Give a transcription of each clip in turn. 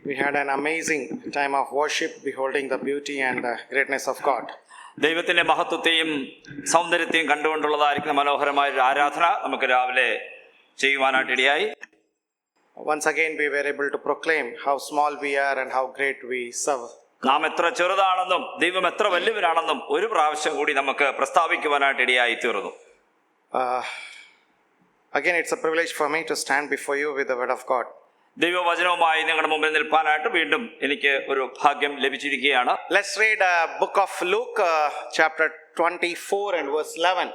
We had an amazing time of worship, beholding the beauty and the greatness of God. ദൈവത്തിന്റെ മഹത്വത്തെയും സൗന്ദര്യത്തെയും കണ്ടുകൊണ്ടുള്ളതായിരിക്കുന്ന മനോഹരമായ ഒരു ആരാധന നമുക്ക് രാവിലെ ചെയ്യുവാനായിട്ട് ഇടയായി. Once again we were able to proclaim how small we are and how great we serve. നാം എത്ര ചെറുതാണെന്നും ദൈവം എത്ര വലിയവനാണെന്നും ഒരു പ്രാവശ്യം കൂടി നമുക്ക് പ്രസ്താവിക്കുവാനായിട്ട് ഇടയായി തീർന്നു. Again, it's a privilege for me to stand before you with the word of God. ദൈവവചനവുമായി നിങ്ങളുടെ മുമ്പിൽ നിൽപ്പാനായിട്ട് വീണ്ടും എനിക്ക് ഒരു ഭാഗ്യം ലഭിച്ചിരിക്കുകയാണ്. Let's read book of Luke, chapter 24 and verse 11.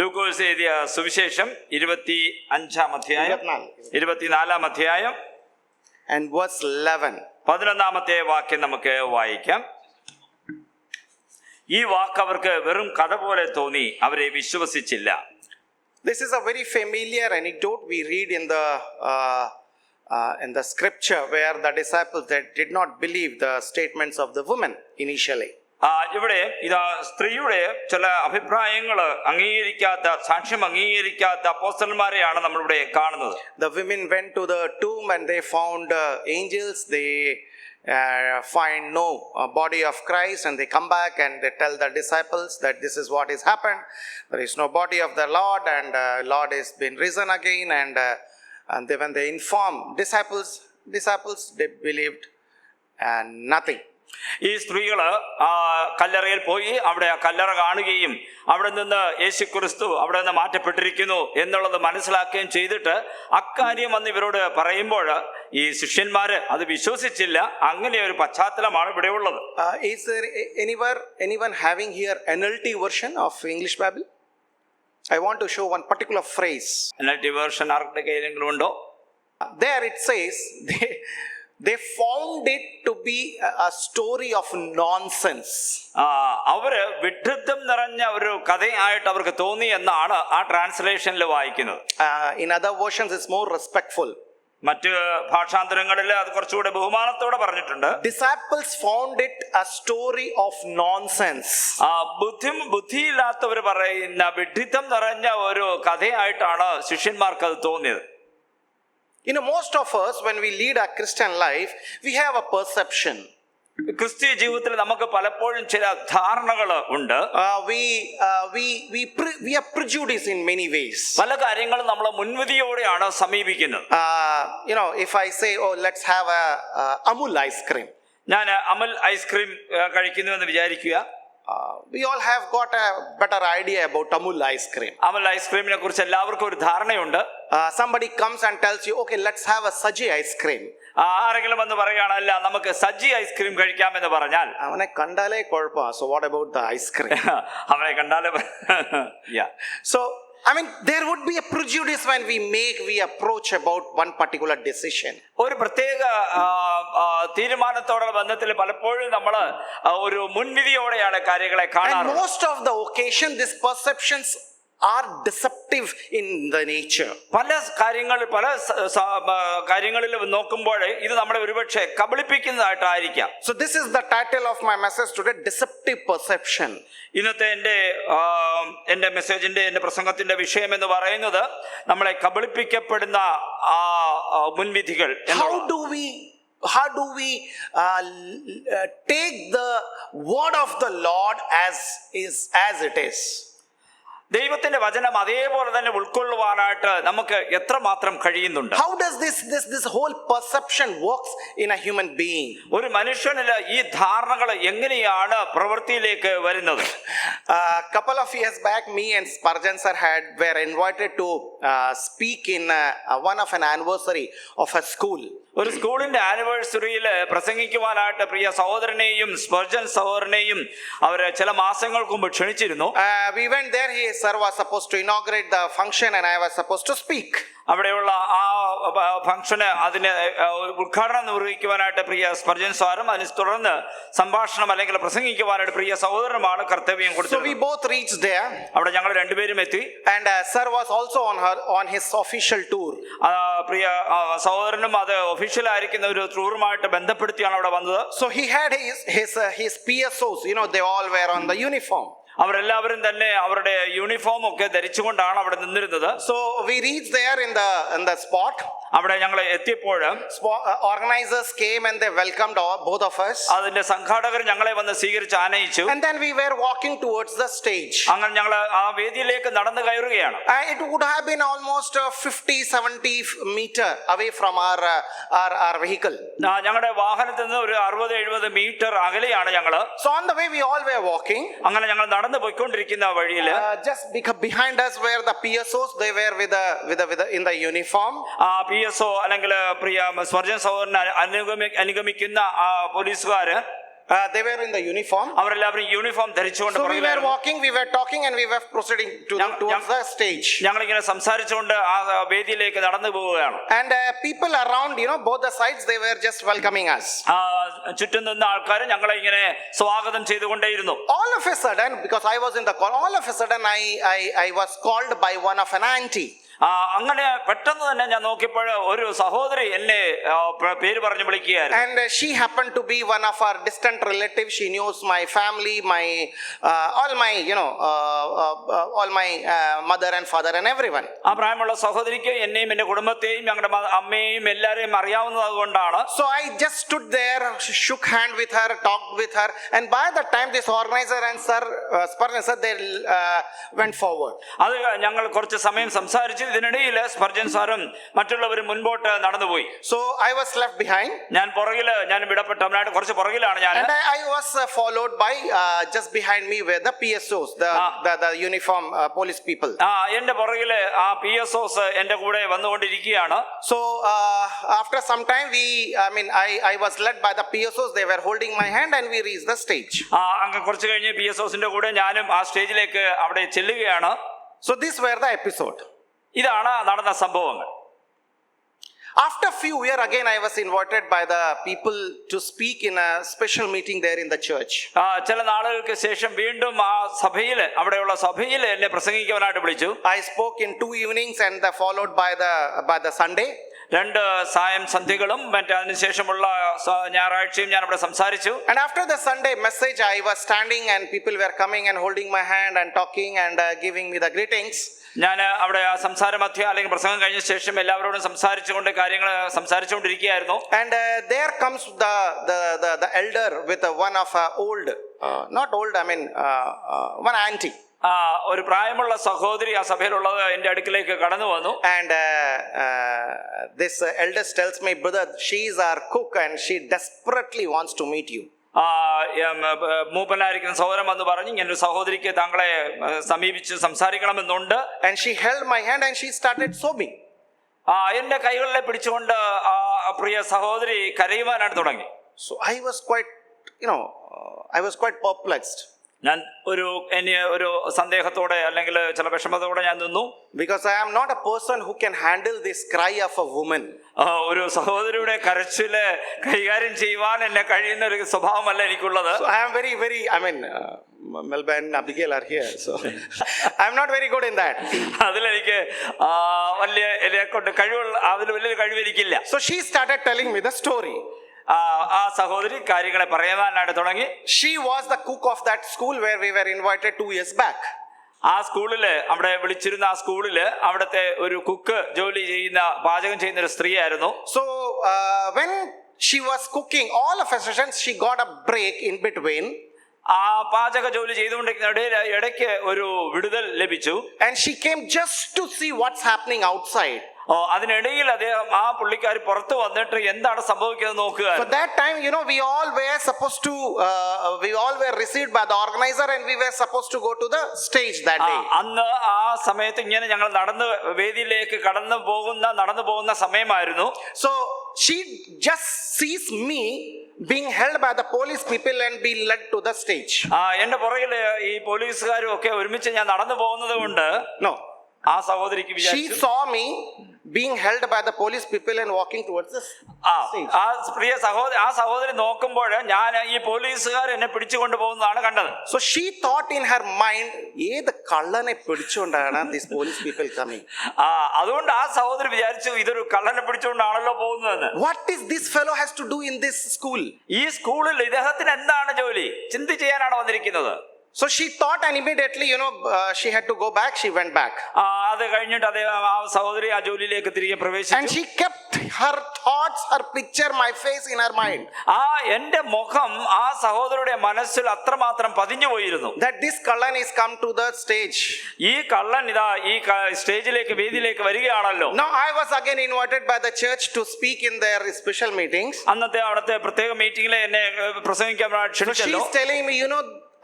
ലൂക്കോസ് എഴുതിയ സുവിശേഷം 24 അധ്യായം and verse 11. 11 വാക്യം നമുക്ക് വായിക്കാം. ഈ വാക്ക് അവർക്ക് വെറും കഥ പോലെ തോന്നി, അവരെ വിശ്വസിച്ചില്ല. This is a very familiar anecdote we read in the scripture, where the disciples that did not believe the statements of the woman initially. ഇവിടെ ഇതാ സ്ത്രീയുടെ ചില അഭിപ്രായങ്ങൾ അംഗീകരിക്കാത്ത, സാക്ഷ്യം അംഗീകരിക്കാത്ത അപ്പോസ്തലന്മാരെയാണ് നമ്മളിവിടെ കാണുന്നത്. The women went to the tomb and they found angels. They find no body of Christ, and they come back and they tell the disciples that this is what has happened. There is no body of the Lord, and Lord has been risen again. And when they inform disciples they believed nothing. ഈ സ്ത്രീകള് കല്ലറയിൽ പോയി അവിടെ ആ കല്ലറ കാണുകയും അവിടെ നിന്ന് യേശുക്രിസ്തു അവിടെ നിന്ന് മാറ്റപ്പെട്ടിരിക്കുന്നു എന്നുള്ളത് മനസ്സിലാക്കുകയും ചെയ്തിട്ട് അക്കാര്യം വന്ന് ഇവരോട് പറയുമ്പോൾ ഈ ശിഷ്യന്മാര് അത് വിശ്വസിച്ചില്ല. അങ്ങനെ ഒരു പശ്ചാത്തലമാണ് ഇവിടെ ഉള്ളത്. Is there anyone having here NLT version of English Bible? I want to show one particular phrase. NLT version ആരുടെ കയ്യിലെങ്കിലും ഉണ്ടോ? There it says they found it to be a story of nonsense. അവര് വിഡ്ഢിത്തം നിറഞ്ഞ ഒരു കഥയായിട്ട് അവർക്ക് തോന്നി എന്നാണ് ആ ട്രാൻസ്ലേഷനിൽ വായിക്കുന്നത്. In other versions it's more respectful. മറ്റ് ഭാഷാന്തരങ്ങളിൽ അത് കുറച്ചുകൂടെ ബഹുമാനത്തോടെ പറഞ്ഞിട്ടുണ്ട്. Disciples found it a story of nonsense. ബുദ്ധിയില്ലാത്തവർ പറയുന്ന വിഡ്ഢിത്തം നിറഞ്ഞ ഒരു കഥയായിട്ടാണ് ശിഷ്യന്മാർക്ക് അത് തോന്നിയത്. Most of us, when we lead our Christian life, we have a perception. ക്രിസ്തീയ ജീവിതത്തിൽ നമുക്ക് പലപ്പോഴും ചില ധാരണകൾ ഉണ്ട്. We are prejudiced in many ways. പല കാര്യങ്ങളും നമ്മൾ മുൻവിധിയോടെയാണ് സമീപിക്കുന്നത്. If I say, let's have a Amul ice cream. ഞാൻ അമുൽ ഐസ്ക്രീം കഴിക്കുന്നു എന്ന് വിചാരിക്കുക. We all have got a better idea about Amul ice cream. Amul ഐസ്ക്രീമിനെ കുറിച്ച് എല്ലാവർക്കും ഒരു ധാരണയുണ്ട്. Somebody comes and tells you, okay, let's have a Saji ice cream. ആരെങ്കിലും വന്ന് പറയുകയാണല്ല, നമുക്ക് സജ്ജി ഐസ്ക്രീം കഴിക്കാമെന്ന് പറഞ്ഞാൽ അവനെ കണ്ടാലേ കുഴപ്പമാണ്. So what about the ice cream? അവനെ കണ്ടാലേ So there would be a prejudice when we approach about one particular decision. ഒരു പ്രത്യേക തീരുമാനത്തോടുള്ള ബന്ധത്തിൽ പലപ്പോഴും നമ്മൾ ഒരു മുൻവിധിയോടെയാണ് കാര്യങ്ങളെ കാണാറ്. And most of the occasion these perceptions are deceptive in the nature. പല കാര്യങ്ങളിലും നോക്കുമ്പോൾ ഇത് നമ്മളെ ഒരുപക്ഷെ കബളിപ്പിക്കുന്നതായിട്ടായിരിക്കാം. So this is the title of my message today, deceptive perception. ഇന്നത്തെ എൻ്റെ മെസ്സേജിന്റെ എൻ്റെ പ്രസംഗത്തിന്റെ വിഷയം എന്ന് പറയുന്നത് നമ്മളെ കബളിപ്പിക്കപ്പെടുന്ന മുൻവിധികൾ. How do we take the word of the Lord as it is? ദൈവത്തിന്റെ വചനം അതേപോലെ തന്നെ ഉൾക്കൊള്ളുവാനായിട്ട് നമുക്ക് എത്രമാത്രം കഴിയുന്നുണ്ട്? How does this whole perception works in a human being? ഒരു മനുഷ്യനിൽ ഈ ധാരണകൾ എങ്ങനെയാണ് പ്രവൃത്തിയിലേക്ക് വരുന്നത്? Couple of years back, me and Spurgeon sir were invited to speak in one of an anniversary of a school. ഒരു സ്കൂളിന്റെ ആനിവേഴ്സറിയിൽ പ്രസംഗിക്കുവാനായിട്ട് പ്രിയ സഹോദരനെയും സ്പർജൻ സഹോദരനെയും അവര് ചില മാസങ്ങൾക്ക് മുമ്പ് ക്ഷണിച്ചിരുന്നു. We went there. Sir was supposed to inaugurate the function and I was supposed to speak. അവിടെയുള്ള ആ ഫംഗ്ഷന് അതിന് ഉദ്ഘാടനം നിർവഹിക്കുവാനായിട്ട് പ്രിയ സ്പർജൻ സാറും അതിനെ തുടർന്ന് സംഭാഷണം അല്ലെങ്കിൽ പ്രസംഗിക്കുവാനായിട്ട് പ്രിയ സഹോദരനുമാണ് കർത്തവ്യം കൊടുത്തത്. So we both reached there. അവിടെ ഞങ്ങൾ രണ്ടുപേരും എത്തി. And sir was also on his official tour. പ്രിയ സഹോദരനും അത് ഒഫീഷ്യൽ ആയിരിക്കുന്ന ഒരു ടൂറുമായിട്ട് ബന്ധപ്പെടുത്തിയാണ് അവിടെ വന്നത്. So he had his PSOs, they all were on the uniform. അവരെല്ലാവരും തന്നെ അവരുടെ യൂണിഫോം ഒക്കെ ധരിച്ചുകൊണ്ടാണ് അവിടെ നിന്നിരുന്നത്. So we reached there in the spot. അവിടെ ഞങ്ങൾ എത്തിയപ്പോൾ Organizers came and they welcomed both of us. അതിന്റെ സംഘാടകർ ഞങ്ങളെ വന്ന് സ്വീകരിച്ച് ആനയിച്ചു. And then we were walking towards the stage. അങ്ങനെ ഞങ്ങൾ ആ വേദിയിലേക്ക് നടന്നു കയറുകയാണ്. It would have been almost 50-70 meter away from our vehicle. ഞങ്ങളുടെ വാഹനത്തിൽ നിന്ന് ഒരു 60-70 മീറ്റർ അകലെയാണ് ഞങ്ങള്. So on the way we all were walking. അങ്ങനെ ഞങ്ങൾ നടന്നു പോയിക്കൊണ്ടിരിക്കുന്ന വഴിയിൽ just behind us were the PSOs. They were with in the uniform. PSO അല്ലെങ്കിൽ പ്രിയ സ്വർജൻ സഹോദരനെ അനുഗമിക്കുന്ന പോലീസുകാര് they were in the uniform. അവരെല്ലാവരും യൂണിഫോം ധരിച്ചുകൊണ്ട് So we were walking, we were talking, and we were proceeding towards the stage. ഞങ്ങളിങ്ങനെ സംസാരിച്ചുകൊണ്ട് ആ വേദിയിലേക്ക് നടന്നു പോവുകയാണ്. And people around, both the sides, they were just welcoming us. ചുറ്റും നിന്ന ആൾക്കാർ ഞങ്ങളെ ഇങ്ങനെ സ്വാഗതം ചെയ്തുകൊണ്ടേയിരുന്നു. All of a sudden, because I was in the call, all of a sudden I was called by one of an auntie. അങ്ങനെ പെട്ടെന്ന് തന്നെ ഞാൻ നോക്കിയപ്പോൾ ഒരു സഹോദരി എന്നെ പേര് പറഞ്ഞു വിളിക്കുകയായിരുന്നു. And she happened to be one of our distant relatives. She knows my family, all my mother and father and everyone. ആ പ്രായമുള്ള സഹോദരിക്ക് എന്നെയും എന്റെ കുടുംബത്തെയും ഞങ്ങളുടെ അമ്മയെയും എല്ലാവരെയും അറിയാവുന്നത് കൊണ്ടാണ്. So I just stood there, shook hand with her, talked with her, and by the time this organizer and Spurgeon sir, they went forward. അത് ഞങ്ങൾ കുറച്ച് സമയം സംസാരിച്ചു. ഇതിനിടയിൽ സ്പർജൻ സാറും മറ്റുള്ളവരും മുൻപോട്ട് നടന്നുപോയി. So I was left behind. ഞാൻ വിടപ്പെട്ടവനായിട്ട് കുറച്ച് പുറകിലാണ് ഞാൻ. And I was followed by just behind me were the PSOs, the uniform police people. എന്റെ പുറകില് ആ PSOs എന്റെ കൂടെ വന്നുകൊണ്ടിരിക്കുകയാണ്. So after some time I was led by the PSOs. They were holding my hand and we reached the stage. അങ്ങ് കുറച്ച് കഴിഞ്ഞ് PSOsന്റെ കൂടെ ഞാനും ആ സ്റ്റേജിലേക്ക് അവിടെ ചെല്ലുകയാണ്. So these were the episode. ഇതാണ് നടന്ന സംഭവങ്ങൾ. After few years again I was invited by the people to speak in a special meeting there in the church. ചില നാളുകൾക്ക് ശേഷം വീണ്ടും ആ അവിടെയുള്ള സഭയിൽ എന്നെ പ്രസംഗിക്കുവാനായിട്ട് വിളിച്ചു. I spoke in 2 evenings and followed by the Sunday. 2 സായം സന്ധ്യകളും അതിനുശേഷമുള്ള ഞായറാഴ്ചയും ഞാൻ അവിടെ സംസാരിച്ചു. And after the Sunday message I was standing and people were coming and holding my hand and talking and giving me the greetings. ഞാൻ അവിടെ ആ സംസാര മധ്യ അല്ലെങ്കിൽ പ്രസംഗം കഴിഞ്ഞ ശേഷം എല്ലാവരോടും സംസാരിച്ചുകൊണ്ട് കാര്യങ്ങൾ സംസാരിച്ചുകൊണ്ടിരിക്കുകയായിരുന്നു. And there comes the elder with one of one auntie. ഒരു പ്രായമുള്ള സഹോദരി ആ സഭയിലുള്ളത് എന്റെ അടുക്കിലേക്ക് കടന്നു വന്നു. And this eldest tells me, brother, she is our cook and she desperately wants to meet you. മൂപ്പനായിരിക്കുന്ന സഹോദരൻ വന്ന് പറഞ്ഞു ഇങ്ങനെ ഒരു സഹോദരിക്ക് താങ്കളെ സമീപിച്ച് സംസാരിക്കണമെന്നുണ്ട്. And she held my hand and she started sobbing. എന്റെ കൈകളിലെ പിടിച്ചുകൊണ്ട് പ്രിയ സഹോദരി കരയുവാനാണ് തുടങ്ങി. So I was quite perplexed. ഞാൻ ഒരു സന്ദേഹത്തോടെ അല്ലെങ്കിൽ ചില വിഷമത്തോടെ ഞാൻ നിന്നു. Because I am not a person who can handle this cry of a woman. ഒരു സഹോദരിയുടെ കരച്ചില് കൈകാര്യം ചെയ്യുവാൻ എന്നെ കഴിയുന്ന ഒരു സ്വഭാവമല്ല എനിക്കുള്ളത്. So I am very Melba and Abigail are here, so I am not very good in that. അതിലെനിക്ക് വലിയ കഴിവെനിക്കില്ല. So she started telling me the story. ആ സഹോദരി കാര്യങ്ങളെ പറയാനായിട്ട് തുടങ്ങി. She was the cook of that school where we were invited 2 years back. ആ സ്കൂളില് അവിടെ വിളിച്ചിരുന്ന ആ സ്കൂളില് അവിടുത്തെ ഒരു കുക്ക് പാചകം ചെയ്യുന്ന ഒരു സ്ത്രീയായിരുന്നു. So when she was cooking, all of a sudden she got a break in between. ആ പാചക ജോലി ചെയ്തുകൊണ്ടിരിക്കുന്ന ഇടയ്ക്ക് ഒരു വിടുതൽ ലഭിച്ചു. And she came just to see what's happening outside. അതിനിടയിൽ അദ്ദേഹം ആ പുള്ളിക്കാരി പുറത്ത് വന്നിട്ട് എന്താണ് സംഭവിക്കുന്നത് നോക്കുക. So that time we all were received by the organizer and we were supposed to go to the stage that day. അന്ന് ആ സമയത്ത് ഇങ്ങനെ ഞങ്ങൾ വേദിയിലേക്ക് നടന്നു പോകുന്ന സമയമായിരുന്നു. So she just sees me being held by the police people and being led to the stage. എന്റെ പുറകില് ഈ പോലീസുകാരും ഒക്കെ ഒരുമിച്ച് ഞാൻ നടന്നു പോകുന്നത് കൊണ്ട് ആ സഹോദരിക്ക് she saw me being held by the police people and walking towards the stage. ആ സഹോദരി നോക്കുമ്പോൾ ഞാൻ ഈ പോലീസുകാർ എന്നെ പിടിച്ചുകൊണ്ട് പോകുന്നതാണ് കണ്ടത്. So she thought in her mind, ഏത് കള്ളനെ പിടിച്ചുകൊണ്ടാണ് these police people coming. അതുകൊണ്ട് ആ സഹോദരി വിചാരിച്ചു ഇതൊരു കള്ളനെ പിടിച്ചുകൊണ്ടാണല്ലോ പോകുന്നതെന്ന്. What is this fellow has to do in this school? ഈ സ്കൂളിൽ ഇദ്ദേഹത്തിന് എന്താണ് ജോലി? ചിന്ത ചെയ്യാനാണ് വന്നിരിക്കുന്നത്. So she thought, and immediately, she had to go back. She went back. അത് കഴിഞ്ഞിട്ട് ആ സഹോദരി ആ ജോലിയിലേക്ക് തിരികെ And പ്രവേശിച്ചു. she kept her thoughts, her picture, my face in her mind. എന്റെ മുഖം ആ സഹോദരിയുടെ മനസ്സിൽ അത്രമാത്രം പതിഞ്ഞു പോയിരുന്നു. That this Kallan is come to the stage. ഈ കള്ളൻ ഇതാ ഈ സ്റ്റേജിലേക്ക് വേദിയിലേക്ക് വരികയാണല്ലോ. Now I was again invited by the church to speak in their special meetings. അന്നത്തെ അവിടുത്തെ പ്രത്യേക മീറ്റിംഗിൽ എന്നെ പ്രസംഗിക്കാൻ So ക്ഷണിച്ചല്ലോ. she's telling me,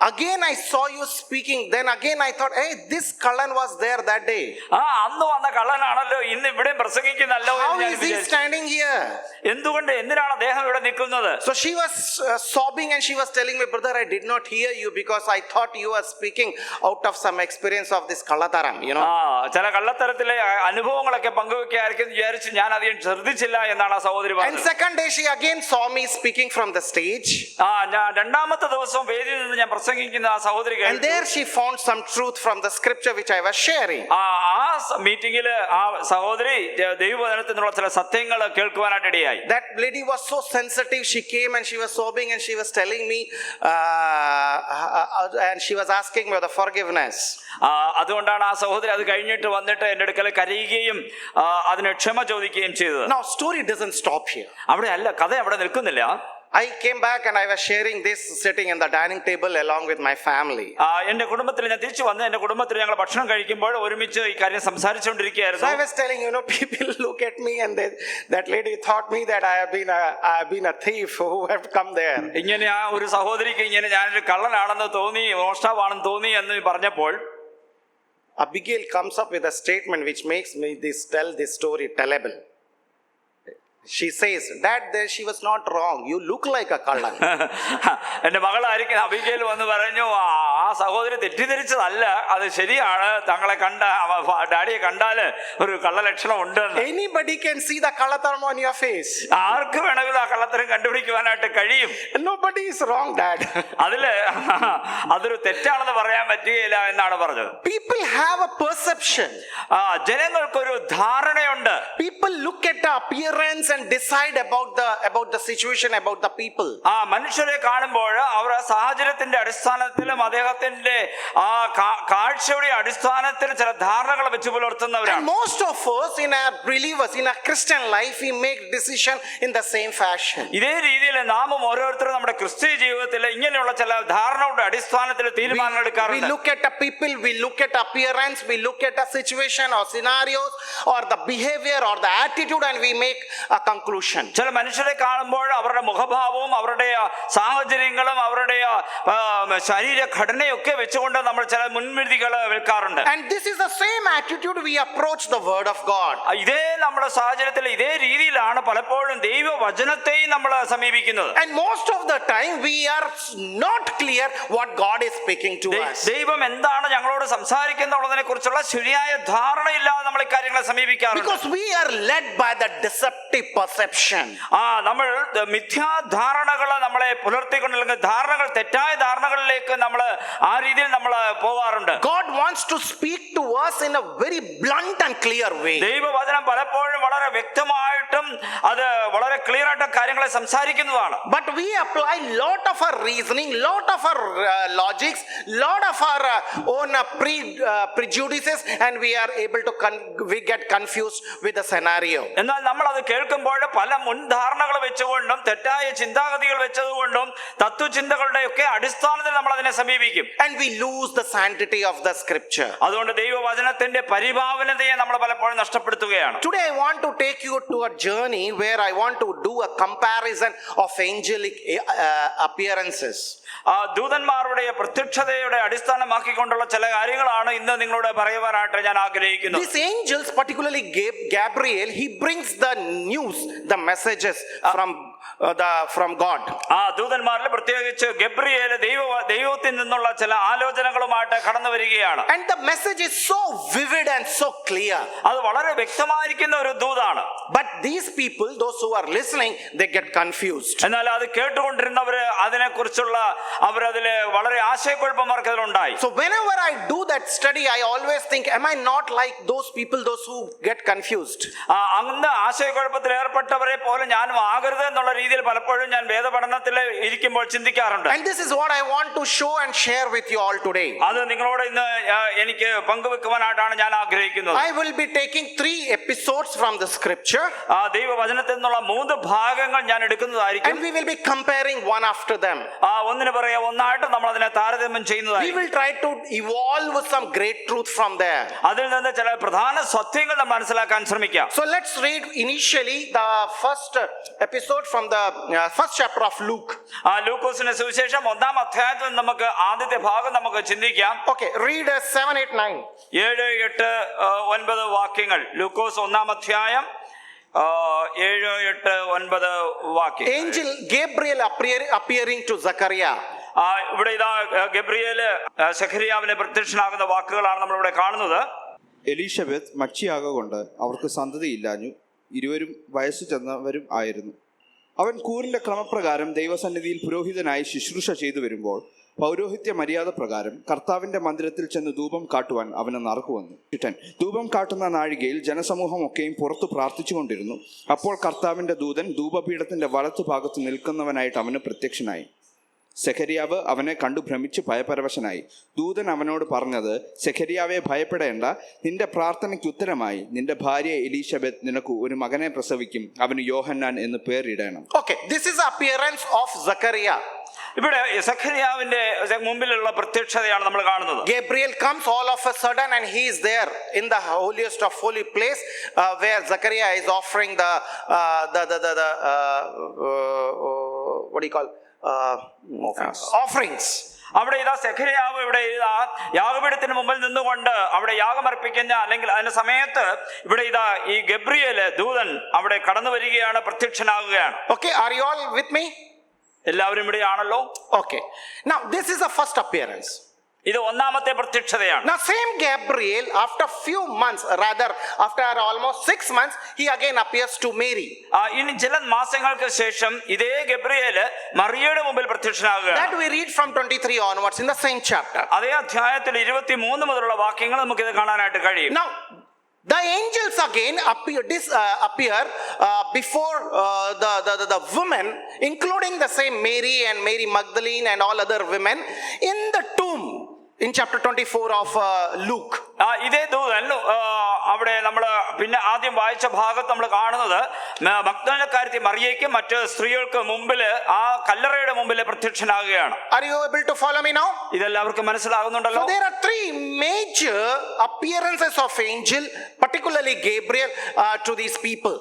again I saw you speaking. Then again I thought, hey, this Kallan was there that day. അന്ന് വന്ന കള്ളനാണല്ലോ ഇന്ന് ഇവിടെ പ്രസംഗിക്കുന്നല്ലോ How is he standing here? എന്തിനാണ് അദ്ദേഹം ഇവിടെ നിൽക്കുന്നത്? So she was sobbing and she was telling me, brother, I did not hear you because I thought you were speaking out of some experience of this Kallataram, ചില കള്ളത്തരത്തിലെ അനുഭവങ്ങളൊക്കെ പങ്കുവെക്കായിരിക്കും വിചാരിച്ച് ഞാൻ അധികം ശ്രദ്ധിച്ചില്ല എന്നാണ് ആ സഹോദരി And പറഞ്ഞത്. second day she again saw me speaking from the stage. ഞാൻ രണ്ടാമത്തെ ദിവസം വേദിയിൽ നിന്ന് ഞാൻ പ്രസംഗിക്കുന്ന ആ സഹോദരി And there she found some truth from the scripture which I was sharing. ആ മീറ്റിംഗില് ആ സഹോദരി ദൈവവചനത്തിൽ നിന്നുള്ള ചില സത്യങ്ങൾ കേൾക്കുവാനായിട്ട് ഇടയായി. That lady was so sensitive. She came and she was sobbing and she was telling me, and she was asking me the forgiveness. അതുകൊണ്ടാണ് ആ സഹോദരി അത് കഴിഞ്ഞിട്ട് വന്നിട്ട് എന്റെ അടുക്കൽ കരയുകയും അതിന് ക്ഷമ ചോദിക്കുകയും ചെയ്തത്. Now story doesn't stop here. അവിടെ അല്ല, കഥ അവിടെ നിൽക്കുന്നില്ല. I came back and I was sharing this sitting in the dining table along with my family. എന്റെ കുടുംബത്തിൽ ഞാൻ തിരിച്ചു വന്ന് എന്റെ കുടുംബത്തിൽ ഞങ്ങൾ ഭക്ഷണം കഴിക്കുമ്പോൾ ഒരുമിച്ച് ഈ കാര്യം സംസാരിച്ചുകൊണ്ടിരിക്കുകയായിരുന്നു. So I was telling, people look at me and that lady thought me that I have been a thief who have come there. ഇങ്ങനെ ആ ഒരു സഹോദരിക്ക് ഇങ്ങനെ ഞാനൊരു കള്ളനാണെന്ന് തോന്നി, മോഷ്ടാവാണെന്ന് തോന്നി എന്ന് പറഞ്ഞപ്പോൾ Abigail comes up with a statement which makes me tell this story tellable. She says, Dad, there she was not wrong. You look like a Kallan. എന്റെ മകളായിരിക്കും അബിഗേൽ വന്ന് പറഞ്ഞു, ആ സഹോദരി തെറ്റിദ്ധരിച്ചതല്ല, അത് ശരിയാണ്. തങ്ങളെ ഡാഡിയെ കണ്ടാല് ഒരു കള്ളലക്ഷണം ഉണ്ട്. Anybody can see the Kallataram on your face. ആർക്ക് വേണമെങ്കിലും ആ കള്ളത്തരം കണ്ടുപിടിക്കുവാനായിട്ട് കഴിയും. Nobody is wrong, Dad. അതൊരു തെറ്റാണെന്ന് പറയാൻ പറ്റുകയില്ല എന്നാണ് പറഞ്ഞത്. People have a perception. ജനങ്ങൾക്കൊരു ധാരണയുണ്ട്. People look at the appearance and decide about the situation, about the people. മനുഷ്യരെ കാണുമ്പോൾ അവർ സാഹചര്യത്തിന്റെ അടിസ്ഥാനത്തിലും അദ്ദേഹത്തിന്റെ കാഴ്ചയുടെ അടിസ്ഥാനത്തിൽ ചില ധാരണകൾ വെച്ച് പുലർത്തുന്നവരാണ്. Most of us in our believers, in our Christian life, we make decision in the same fashion. ഇതേ രീതിയിൽ നാമും ഓരോരുത്തരും നമ്മുടെ ക്രിസ്തീയ ജീവിതത്തിൽ ഇങ്ങനെയുള്ള ചില ധാരണകളുടെ അടിസ്ഥാനത്തിൽ തീരുമാനങ്ങൾ എടുക്കാറുണ്ട്. We look at the people, we look at appearance, we look at a situation or scenarios or the behavior or the attitude, and we make a conclusion. ചില മനുഷ്യരെ കാണുമ്പോൾ അവരുടെ മുഖഭാവവും അവരുടെ സാഹചര്യങ്ങളും അവരുടെ ശരീരഘടനയൊക്കെ വെച്ചുകൊണ്ട് നമ്മൾ ചില മുൻവിധികൾ വെക്കാറുണ്ട്. And this is the same attitude we approach the word of God. ഇതേ നമ്മുടെ സാഹചര്യത്തിൽ ഇതേ രീതിയിലാണ് പലപ്പോഴും ദൈവവചനത്തെയും നമ്മൾ സമീപിക്കുന്നത്. And most of the time we are not clear what God is speaking to us. ദൈവം എന്താണ് ഞങ്ങളോട് സംസാരിക്കുന്നുള്ളതിനെ കുറിച്ചുള്ള ശരിയായ ധാരണയില്ലാതെ നമ്മൾ ഇക്കാര്യങ്ങളെ സമീപിക്കാറുണ്ട്. Because we are led by the deceptive perception. നമ്മൾ മിഥ്യാധാരണകളെ നമ്മളെ പുലർത്തിക്കൊണ്ടില്ലെങ്കിൽ ധാരണകൾ തെറ്റായ ധാരണകളിലേക്ക് നമ്മൾ ആ രീതിയിൽ നമ്മൾ പോകാറുണ്ട്. God wants to speak to us in a very blunt and clear way. ദൈവവചനം പലപ്പോഴും വളരെ വ്യക്തമായിട്ടും അത് വളരെ ക്ലിയർ ആയിട്ട് കാര്യങ്ങളെ സംസാരിക്കുന്നതാണ്. But we apply lot of our reasoning, lot of our logics, lot of our own prejudices, and we are able to we get confused with the scenario. എന്നാൽ നമ്മൾ അത് കേൾക്കുമ്പോൾ പല മുൻധാരണകൾ വെച്ചുകൊണ്ടും തെറ്റായ ചിന്താഗതികൾ വെച്ചതുകൊണ്ടും തത്വചിന്തകളുടെ ഒക്കെ അടിസ്ഥാനത്തിൽ നമ്മൾ അതിനെ സമീപിക്കും. And we lose the sanctity of the scripture. അതുകൊണ്ട് ദൈവവചനത്തിന്റെ പരിഭാവനതയെ നമ്മൾ പലപ്പോഴും നഷ്ടപ്പെടുത്തുകയാണ്. Today I want to take you to a journey where I want to do a comparison of angelic appearances. ദൂതന്മാരുടെ പ്രത്യക്ഷതയുടെ അടിസ്ഥാനമാക്കിക്കൊണ്ടുള്ള ചില കാര്യങ്ങളാണ് ഇന്ന് നിങ്ങളോട് പറയുവാനായിട്ട് ഞാൻ ആഗ്രഹിക്കുന്നത്. These angels, particularly Gabriel, he brings the news, the messages from God. ദൂതന്മാരിൽ പ്രത്യേകിച്ച് Gabriel ദൈവത്തിൽ നിന്നുള്ള ചില ആലോചനകളുമായിട്ട് കടന്നു വരികയാണ്. And the message is so vivid and so clear. അത് വളരെ വ്യക്തമായിരിക്കുന്ന ഒരു ദൂതാണ്. But these people, those who are listening, they get confused. എന്നാൽ അത് കേട്ടുകൊണ്ടിരുന്നവര് അതിനെക്കുറിച്ചുള്ള അവരതില് വളരെ ആശയക്കുഴപ്പം അവർക്കതിലുണ്ടായി. So whenever I do that study, I always think, am I not like those people, those who get confused? അന്ന് ആശയക്കുഴപ്പത്തിൽ വേർപെട്ടവരെ പോലെ ഞാനും ആകരുത് എന്നുള്ള രീതിയിൽ പലപ്പോഴും ഞാൻ വേദപഠനത്തിൽ ഇരിക്കുമ്പോൾ ചിന്തിക്കാറുണ്ട്. And this is what I want to show and share with you all today. അത് നിങ്ങളോട് ഇന്ന് എനിക്ക് പങ്കുവെക്കുവാനായിട്ടാണ് ഞാൻ ആഗ്രഹിക്കുന്നത്. I will be taking 3 episodes from the scripture. ദൈവവചനത്തിൽ നിന്നുള്ള 3 ഭാഗങ്ങൾ ഞാൻ എടുക്കുന്നതായിരിക്കും. And we will be comparing one after them. ഒന്നിന് പറയാ ഒന്നായിട്ട് നമ്മൾ അതിനെ താരതമ്യം ചെയ്യുന്നതായിരിക്കും. We will try to evolve some great truth from there. അതിൽ നിന്ന് ചില പ്രധാന സത്യങ്ങൾ നമ്മൾ മനസ്സിലാക്കാൻ ശ്രമിക്കാം. So let's read initially the first episode from the first chapter of Luke. ലൂക്കോസിന്റെ സുവിശേഷം 1-ാം അധ്യായത്തിൽ നമുക്ക് ആദ്യത്തെ ഭാഗം നമുക്ക് ചിന്തിക്കാം. Okay, read 7, 8, 9. 7, 8, 9 വാക്യങ്ങൾ. ലൂക്കോസ് 1-ാം അധ്യായം 7, 8, 9 വാക്യങ്ങൾ. Angel Gabriel appearing to Zechariah. ഇവിടെ ഇതാ ഗബ്രിയേല് സെഖരിയാവിന് പ്രത്യക്ഷനാകുന്ന വാക്കുകളാണ് നമ്മളിവിടെ കാണുന്നത്. എലീശബത്ത് മച്ചിയാകൊണ്ട് അവർക്ക് സന്തതിയില്ലാഞ്ഞു, ഇരുവരും വയസ്സു ചെന്നവരും ആയിരുന്നു. അവൻ കൂറിന്റെ ക്രമപ്രകാരം ദൈവസന്നിധിയിൽ പുരോഹിതനായി ശുശ്രൂഷ ചെയ്തു വരുമ്പോൾ പൗരോഹിത്യ മര്യാദ പ്രകാരം കർത്താവിന്റെ മന്ദിരത്തിൽ ചെന്ന് ധൂപം കാട്ടുവാൻ അവന് നറുക്കുവന്നു. ധൂപം കാട്ടുന്ന നാഴികയിൽ ജനസമൂഹം ഒക്കെയും പുറത്തു പ്രാർത്ഥിച്ചുകൊണ്ടിരുന്നു. അപ്പോൾ കർത്താവിന്റെ ദൂതൻ ധൂപപീഠത്തിന്റെ വലത്തു ഭാഗത്ത് നിൽക്കുന്നവനായിട്ട് അവന് പ്രത്യക്ഷനായി. സെഖരിയാവ് അവനെ കണ്ടു ഭ്രമിച്ച് ഭയപരവശനായി. ദൂതൻ അവനോട് പറഞ്ഞത്, സെഖരിയാവെ ഭയപ്പെടേണ്ട, നിന്റെ പ്രാർത്ഥനയ്ക്ക് ഉത്തരമായി നിന്റെ ഭാര്യ എലീശബത്ത് നിനക്ക് ഒരു മകനെ പ്രസവിക്കും, അവന് യോഹന്നാൻ എന്ന് പേരിടണം. Okay, this is the appearance of Zechariah. ഇവിടെ സെഖരിയാവിന്റെ മുമ്പിലുള്ള പ്രത്യക്ഷതയാണ് നമ്മൾ കാണുന്നത്. Gabriel comes all of a sudden and he is there in the holiest of holy place where Zechariah is offering the what do you call offerings. അവിടെ ഇതാ സെഖരിയാവ് ഇവിടെ ഇതാ യാഗപീഠത്തിന് മുമ്പിൽ നിന്നുകൊണ്ട് അവിടെ യാഗമർപ്പിക്കുന്ന അല്ലെങ്കിൽ അതിന്റെ സമയത്ത് ഇവിടെ ഇതാ ഈ ഗബ്രിയേല് ദൂതൻ അവിടെ കടന്നു വരികയാണ്, പ്രത്യക്ഷനാകുകയാണ്. Okay, are you all with me? എല്ലാവരും ഇവിടെയാണല്ലോ. Okay, now this is the first appearance. ഇത് ഒന്നാമത്തെ പ്രത്യക്ഷതയാണ്. Now same Gabriel after few months, rather after almost 6 months, he again appears to Mary. ഇനി ചില മാസങ്ങൾക്ക് ശേഷം ഇതേ ഗബ്രിയേല് മറിയയുടെ മുമ്പിൽ പ്രത്യക്ഷനാകുകയാണ്. That we read from 23 onwards in the same chapter. അതേ അധ്യായത്തിൽ 23 മുതലുള്ള വാക്യങ്ങൾ നമുക്ക് ഇത് കാണാനായിട്ട് കഴിയും. Now the angels again appear before the women, including the same Mary and Mary Magdalene and all other women in the tomb in chapter 24 of Luke. ഇതേ ദൂതൻ അവിടെ നമ്മൾ പിന്നെ ആദ്യം വായിച്ച ഭാഗത്ത് നമ്മൾ കാണുന്നത് മഗ്ദലക്കാരത്തി മറിയയ്ക്കും മറ്റ് സ്ത്രീകൾക്ക് മുമ്പിൽ ആ കല്ലറയുടെ മുമ്പിൽ പ്രത്യക്ഷനാകുകയാണ്. Are you able to follow me now? ഇതെല്ലാവർക്കും മനസ്സിലാകുന്നുണ്ടല്ലോ. So there are 3 major appearances of angel, particularly Gabriel, to these people.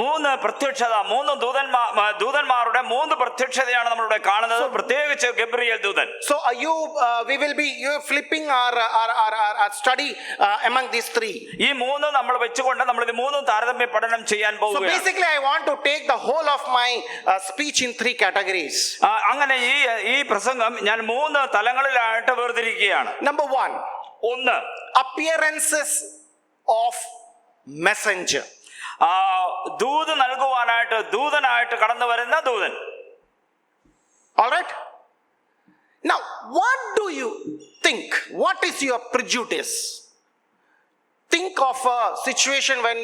3 പ്രത്യക്ഷത, 3 ദൂതന്മാരുടെ 3 പ്രത്യക്ഷതയാണ് നമ്മളിവിടെ കാണുന്നത്, പ്രത്യേകിച്ച് ഗബ്രിയേൽ ദൂതൻ. So we will be flipping our study among these 3. ഈ 3 നമ്മൾ വെച്ചുകൊണ്ട് നമ്മൾ ഇത് 3 താരതമ്യ പഠനം ചെയ്യാൻ So പോകുകയാണ്. basically I want to take the whole of my speech in 3 categories. അങ്ങനെ ഈ പ്രസംഗം ഞാൻ 3 തലങ്ങളിലായിട്ട് വേർതിരിക്കുകയാണ്. Number 1, appearances of messenger. ദൂത് നൽകുവാനായിട്ട് ദൂതനായിട്ട് കടന്നു വരുന്ന ദൂതൻ. All right, now what do you think? What is your prejudice? Think of a situation when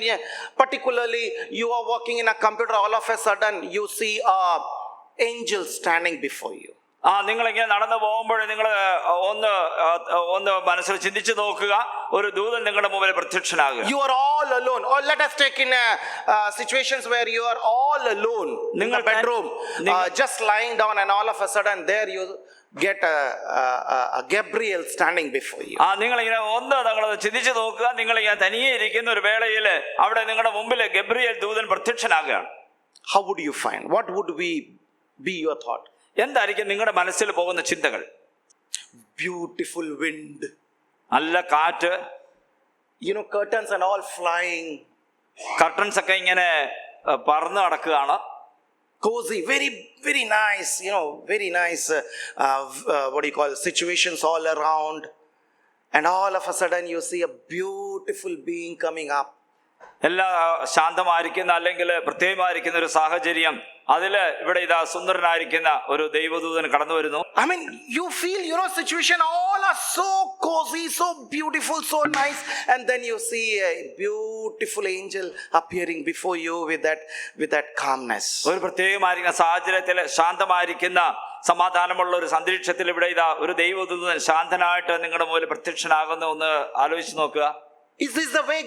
particularly you are working in a computer, all of a sudden you see an angel standing before you. നിങ്ങളിങ്ങനെ നടന്നു പോകുമ്പോൾ നിങ്ങൾ ഒന്ന് മനസ്സിൽ ചിന്തിച്ചു നോക്കുക, ഒരു ദൂതൻ നിങ്ങളുടെ മുമ്പിൽ പ്രത്യക്ഷനാകുക. You are all alone, or let us take in situations where you are all alone in the bedroom, just lying down, and all of a sudden there you get a Gabriel standing before you. നിങ്ങളിങ്ങനെ നിങ്ങൾ ചിന്തിച്ചു നോക്കുക, നിങ്ങളിങ്ങനെ തനിയെ ഇരിക്കുന്ന ഒരു വേളയിൽ അവിടെ നിങ്ങളുടെ മുമ്പിൽ ഗബ്രിയേൽ ദൂതൻ പ്രത്യക്ഷനാകുകയാണ്. How would you find? What would be your thought? എന്തായിരിക്കും നിങ്ങളുടെ മനസ്സിൽ പോകുന്ന ചിന്തകൾ? Beautiful wind, നല്ല കാറ്റ്, curtains and all flying, curtains ഒക്കെ ഇങ്ങനെ പറന്ന് നടക്കുകയാണ്. cozy, very very nice, very nice what do you call, situations all around, and all of a sudden you see a beautiful being coming up. എല്ലാ ശാന്തമായിരിക്കുന്ന അല്ലെങ്കിൽ പ്രത്യേകമായിരിക്കുന്ന ഒരു സാഹചര്യം, അതില് ഇവിടെ ഇതാ സുന്ദരനായിരിക്കുന്ന ഒരു ദൈവദൂതൻ കടന്നു വരുന്നു. I mean, you feel, situation all are so cozy, so beautiful, so nice, and then you see a beautiful angel appearing before you with that calmness. ഒരു പ്രത്യേകമായിരിക്കുന്ന സാഹചര്യത്തിൽ ശാന്തമായിരിക്കുന്ന സമാധാനമുള്ള ഒരു അന്തരീക്ഷത്തിൽ ഇവിടെ ഇതാ ഒരു ദൈവദൂതൻ ശാന്തനായിട്ട് നിങ്ങളുടെ മുമ്പിൽ പ്രത്യക്ഷനാകുന്ന ഒന്ന് ആലോചിച്ച് നോക്കുക. Is this the way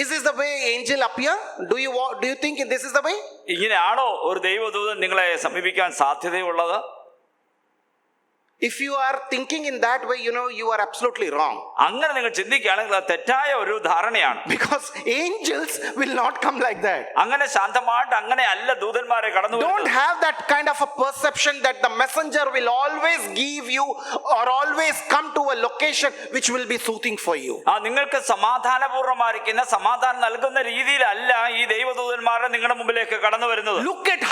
is this the way angel appear? Do you think this is the way? ഇങ്ങനെയാണോ ഒരു ദൈവദൂതൻ നിങ്ങളെ സമീപിക്കാൻ സാധ്യതയുള്ളത്? If you are thinking in that way, you are absolutely wrong. അങ്ങനെ നിങ്ങൾ ചിന്തിക്കുകയാണെങ്കിൽ അത് തെറ്റായ ഒരു ധാരണയാണ്. Because angels will not come like that. അങ്ങനെ ശാന്തമായിട്ട് അങ്ങനെ അല്ല ദൂതന്മാരെ കടന്നു Don't വരുന്നത്. have that kind of a perception that the messenger will always give you or always come to a location which will be soothing for you. നിങ്ങൾക്ക് സമാധാനപൂർവ്വമായിരിക്കുന്ന സമാധാനം നൽകുന്ന രീതിയിലല്ല ഈ ദൈവദൂതന്മാരെ നിങ്ങളുടെ മുമ്പിലേക്ക് കടന്നു വരുന്നത്. Look at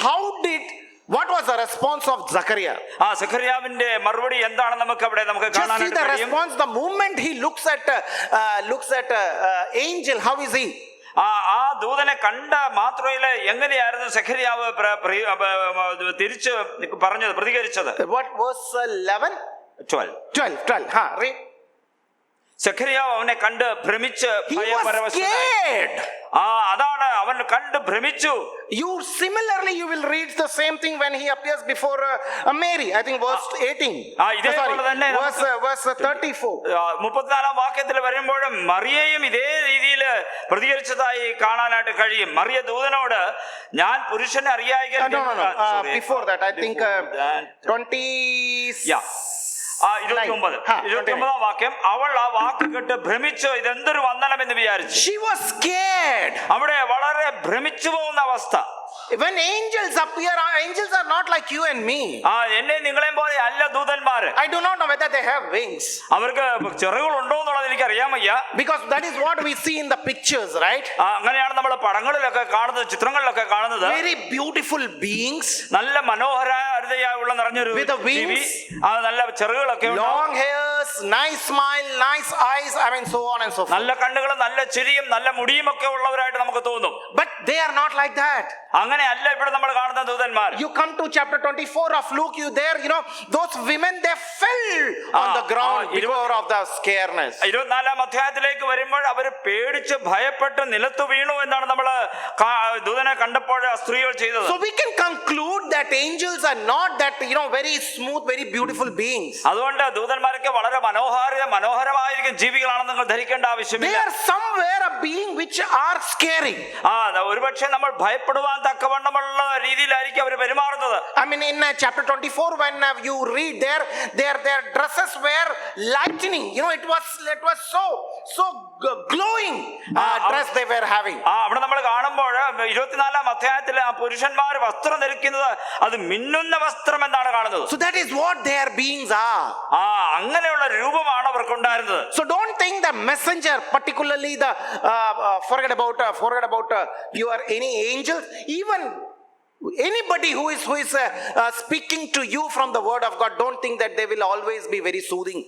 what was the response of Zachariah? സഖറിയാവിന്റെ മറുപടി എന്താണ് നമുക്ക് Just see കാണാനായിട്ട് the കഴിയും. response the moment he looks at angel. How is he? ആ ദൂതനെ കണ്ട മാത്രയില് എങ്ങനെയായിരുന്നു സഖറിയാവ് തിരിച്ച് പ്രതികരിച്ചത്? What verse 11? 12. Read. സഖറിയാവ് അവനെ കണ്ട് ഭ്രമിച്ച് He was ഭയപരവശനായി. scared. അതാണ് അവൻ കണ്ട് ഭ്രമിച്ചു. Similarly you will read the same thing when he appears before Mary. I think verse 18. ഇതേപോലെ തന്നെ Verse 34. 34 വാക്യത്തിൽ വരുമ്പോഴും മറിയയും ഇതേ രീതിയിൽ പ്രതികരിച്ചതായി കാണാനായിട്ട് കഴിയും. മറിയ ദൂതനോട് ഞാൻ പുരുഷനെ അറിയായിക. No. Before that, I think 20. 29 വാക്യം. അവൾ ആ വാക്ക് കേട്ട് ഭ്രമിച്ചു, ഇതെന്തൊരു വന്ദനം എന്ന് വിചാരിച്ചു. She was scared. അവിടെ വളരെ ഭ്രമിച്ചു പോകുന്ന അവസ്ഥ. When angels appear, angels are not like you and me. എന്നെ നിങ്ങളെയും പോലെ അല്ല ദൂതന്മാര്. I do not know whether they have wings. അവർക്ക് ചിറകുകൾ ഉണ്ടോ എന്നുള്ളത് എനിക്ക് അറിയാൻ വയ്യ. Because that is what we see in the pictures, right? അങ്ങനെയാണ് നമ്മൾ പടങ്ങളിലൊക്കെ കാണുന്നത്, ചിത്രങ്ങളിലൊക്കെ കാണുന്നത്. Very beautiful beings. നല്ല മനോഹരതയുള്ള നിറഞ്ഞൊരു ജീവി. നല്ല ചിറകുകളൊക്കെ, long hairs, nice smile, nice eyes. So on and so forth. നല്ല കണ്ണുകളും നല്ല ചിരിയും നല്ല മുടിയും ഒക്കെ ഉള്ളവരായിട്ട് നമുക്ക് തോന്നും. But they are not like that. അങ്ങനെ അല്ല ഇവിടെ നമ്മൾ കാണുന്ന ദൂതന്മാർ. You come to chapter 24 of Luke, those women, they fell on the ground because of the scareness. 24 അധ്യായത്തിലേക്ക് വരുമ്പോൾ അവർ പേടിച്ച് ഭയപ്പെട്ട് നിലത്ത് വീണു എന്നാണ് നമ്മൾ ദൂതനെ കണ്ടപ്പോൾ സ്ത്രീകൾ ചെയ്തത്. So we can conclude that angels are not that very smooth, very beautiful beings. അതുകൊണ്ട് ദൂതന്മാരൊക്കെ വളരെ മനോഹരമായിരിക്കും ജീവികളാണെന്ന് നിങ്ങൾ ധരിക്കേണ്ട ആവശ്യമില്ല. They are somewhere a being which are scary. ഒരുപക്ഷെ നമ്മൾ ഭയപ്പെടുവാൻ തക്കവണ്ണമുള്ള രീതിയിലായിരിക്കും അവർ പെരുമാറുന്നത്. In chapter 24, when you read their dresses were lightning. It was so glowing dress they were having. അവിടെ നമ്മൾ കാണുമ്പോൾ 24 അധ്യായത്തിൽ ആ പുരുഷന്മാർ വസ്ത്രം ധരിക്കുന്നത് അത് മിന്നുന്ന വസ്ത്രം എന്നാണ് കാണുന്നത്. So that is what their beings are. അങ്ങനെയുള്ള രൂപമാണ് അവർക്കുണ്ടായിരുന്നത്. So don't think the messenger, particularly the forget about your any angels, even anybody who is speaking to you from the word of God, don't think that they will always be very soothing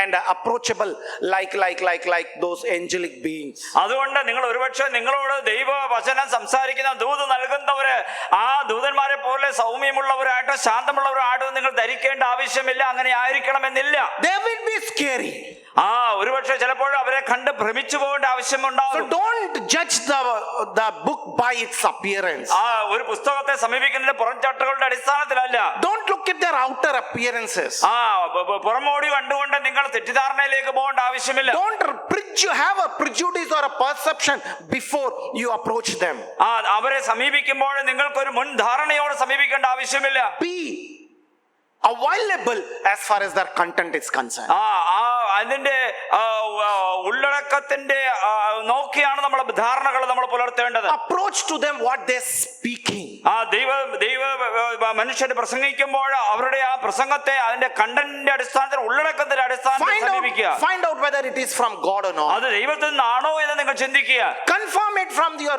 and approachable like those angelic beings. അതുകൊണ്ട് നിങ്ങൾ ഒരുപക്ഷെ നിങ്ങളോട് ദൈവവചനം സംസാരിക്കുന്ന ദൂത് നൽകുന്നവര് ആ ദൂതന്മാരെ പോലെ സൗമ്യമുള്ളവരായിട്ട് ശാന്തമുള്ളവരായിട്ട് നിങ്ങൾ ധരിക്കേണ്ട ആവശ്യമില്ല. അങ്ങനെ ആയിരിക്കണമെന്നില്ല. They will be scary. ഒരുപക്ഷെ ചിലപ്പോൾ അവരെ കണ്ട് ഭ്രമിച്ചു പോകേണ്ട ആവശ്യമുണ്ടാകും. So don't judge the book by its appearance. ഒരു പുസ്തകത്തെ സമീപിക്കുന്നതിന്റെ പുറംചട്ടകളുടെ അടിസ്ഥാനത്തിലല്ല. Don't look at their outer appearances. പുറമോടി കണ്ടുകൊണ്ട് നിങ്ങൾ തെറ്റിദ്ധാരണയിലേക്ക് പോകേണ്ട ആവശ്യമില്ല. Don't have a prejudice or a perception before you approach them. അവരെ സമീപിക്കുമ്പോൾ നിങ്ങൾക്കൊരു മുൻധാരണയോടെ സമീപിക്കേണ്ട ആവശ്യമില്ല. Be available as far as their content is concerned. അതിന്റെ ഉള്ളടക്കത്തിന്റെ നോക്കിയാണ് നമ്മൾ ധാരണകൾ നമ്മൾ പുലർത്തേണ്ടത്. Approach to them what they're speaking. ദൈവ മനുഷ്യർ പ്രസംഗിക്കുമ്പോൾ അവരുടെ ആ പ്രസംഗത്തെ അതിന്റെ കണ്ടന്റിന്റെ അടിസ്ഥാനത്തിൽ ഉള്ളടക്കത്തിന്റെ അടിസ്ഥാനത്തിൽ സമീപിക്കുക. Find out whether it is from God or not. അത് ദൈവത്തിൽ നിന്നാണോ എന്ന് നിങ്ങൾ ചിന്തിക്കുക. Confirm it from your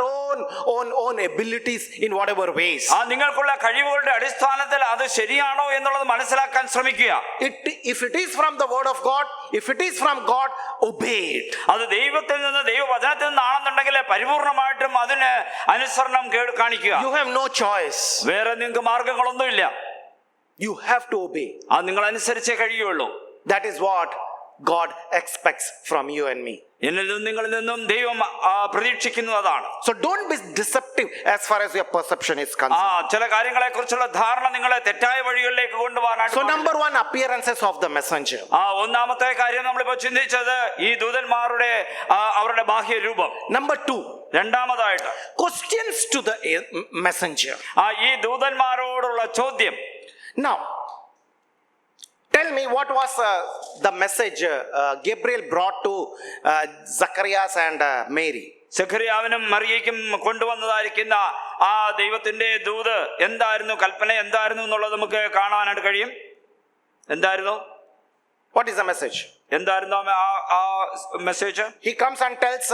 own abilities in whatever ways. ആ നിങ്ങൾക്കുള്ള കഴിവുകളുടെ അടിസ്ഥാനത്തിൽ അത് ശരിയാണോ എന്നുള്ളത് മനസ്സിലാക്കാൻ ശ്രമിക്കുക. If it is from the word of God, if it is from God, obey it. അത് ദൈവത്തിൽ നിന്ന് ദൈവവചനത്തിൽ നിന്നാണെന്നുണ്ടെങ്കിൽ പരിപൂർണമായിട്ടും അതിന് അനുസരണം കാണിക്കുക. You have no choice. വേറെ നിങ്ങൾക്ക് മാർഗങ്ങളൊന്നുമില്ല. You have to obey. അത് നിങ്ങൾ അനുസരിച്ചേ കഴിയുള്ളൂ. That is what God expects from you and me. എന്നിൽ നിന്നും നിങ്ങളിൽ നിന്നും ദൈവം പ്രതീക്ഷിക്കുന്നത് അതാണ്. So don't be deceptive as far as your perception is concerned. ചില കാര്യങ്ങളെ കുറിച്ചുള്ള ധാരണ നിങ്ങളെ തെറ്റായ വഴികളിലേക്ക് കൊണ്ടുപോകാനായിട്ട്. So number one, appearances of the messenger. ഒന്നാമത്തെ കാര്യം നമ്മളിപ്പോ ചിന്തിച്ചത് ഈ ദൂതന്മാരുടെ അവരുടെ ബാഹ്യ രൂപം. Number two, രണ്ടാമതായിട്ട് questions to the messenger. ഈ ദൂതന്മാരോടുള്ള ചോദ്യം. Now tell me, what was the message Gabriel brought to Zacharias and Mary? സഖറിയാവിനും മറിയയ്ക്കും കൊണ്ടുവന്നതായിരിക്കുന്ന ആ ദൈവത്തിന്റെ ദൂത് എന്തായിരുന്നു, കൽപ്പന എന്തായിരുന്നു എന്നുള്ളത് നമുക്ക് കാണാനായിട്ട് കഴിയും. എന്തായിരുന്നു? What is the message? എന്തായിരുന്നു ആ message? He comes and tells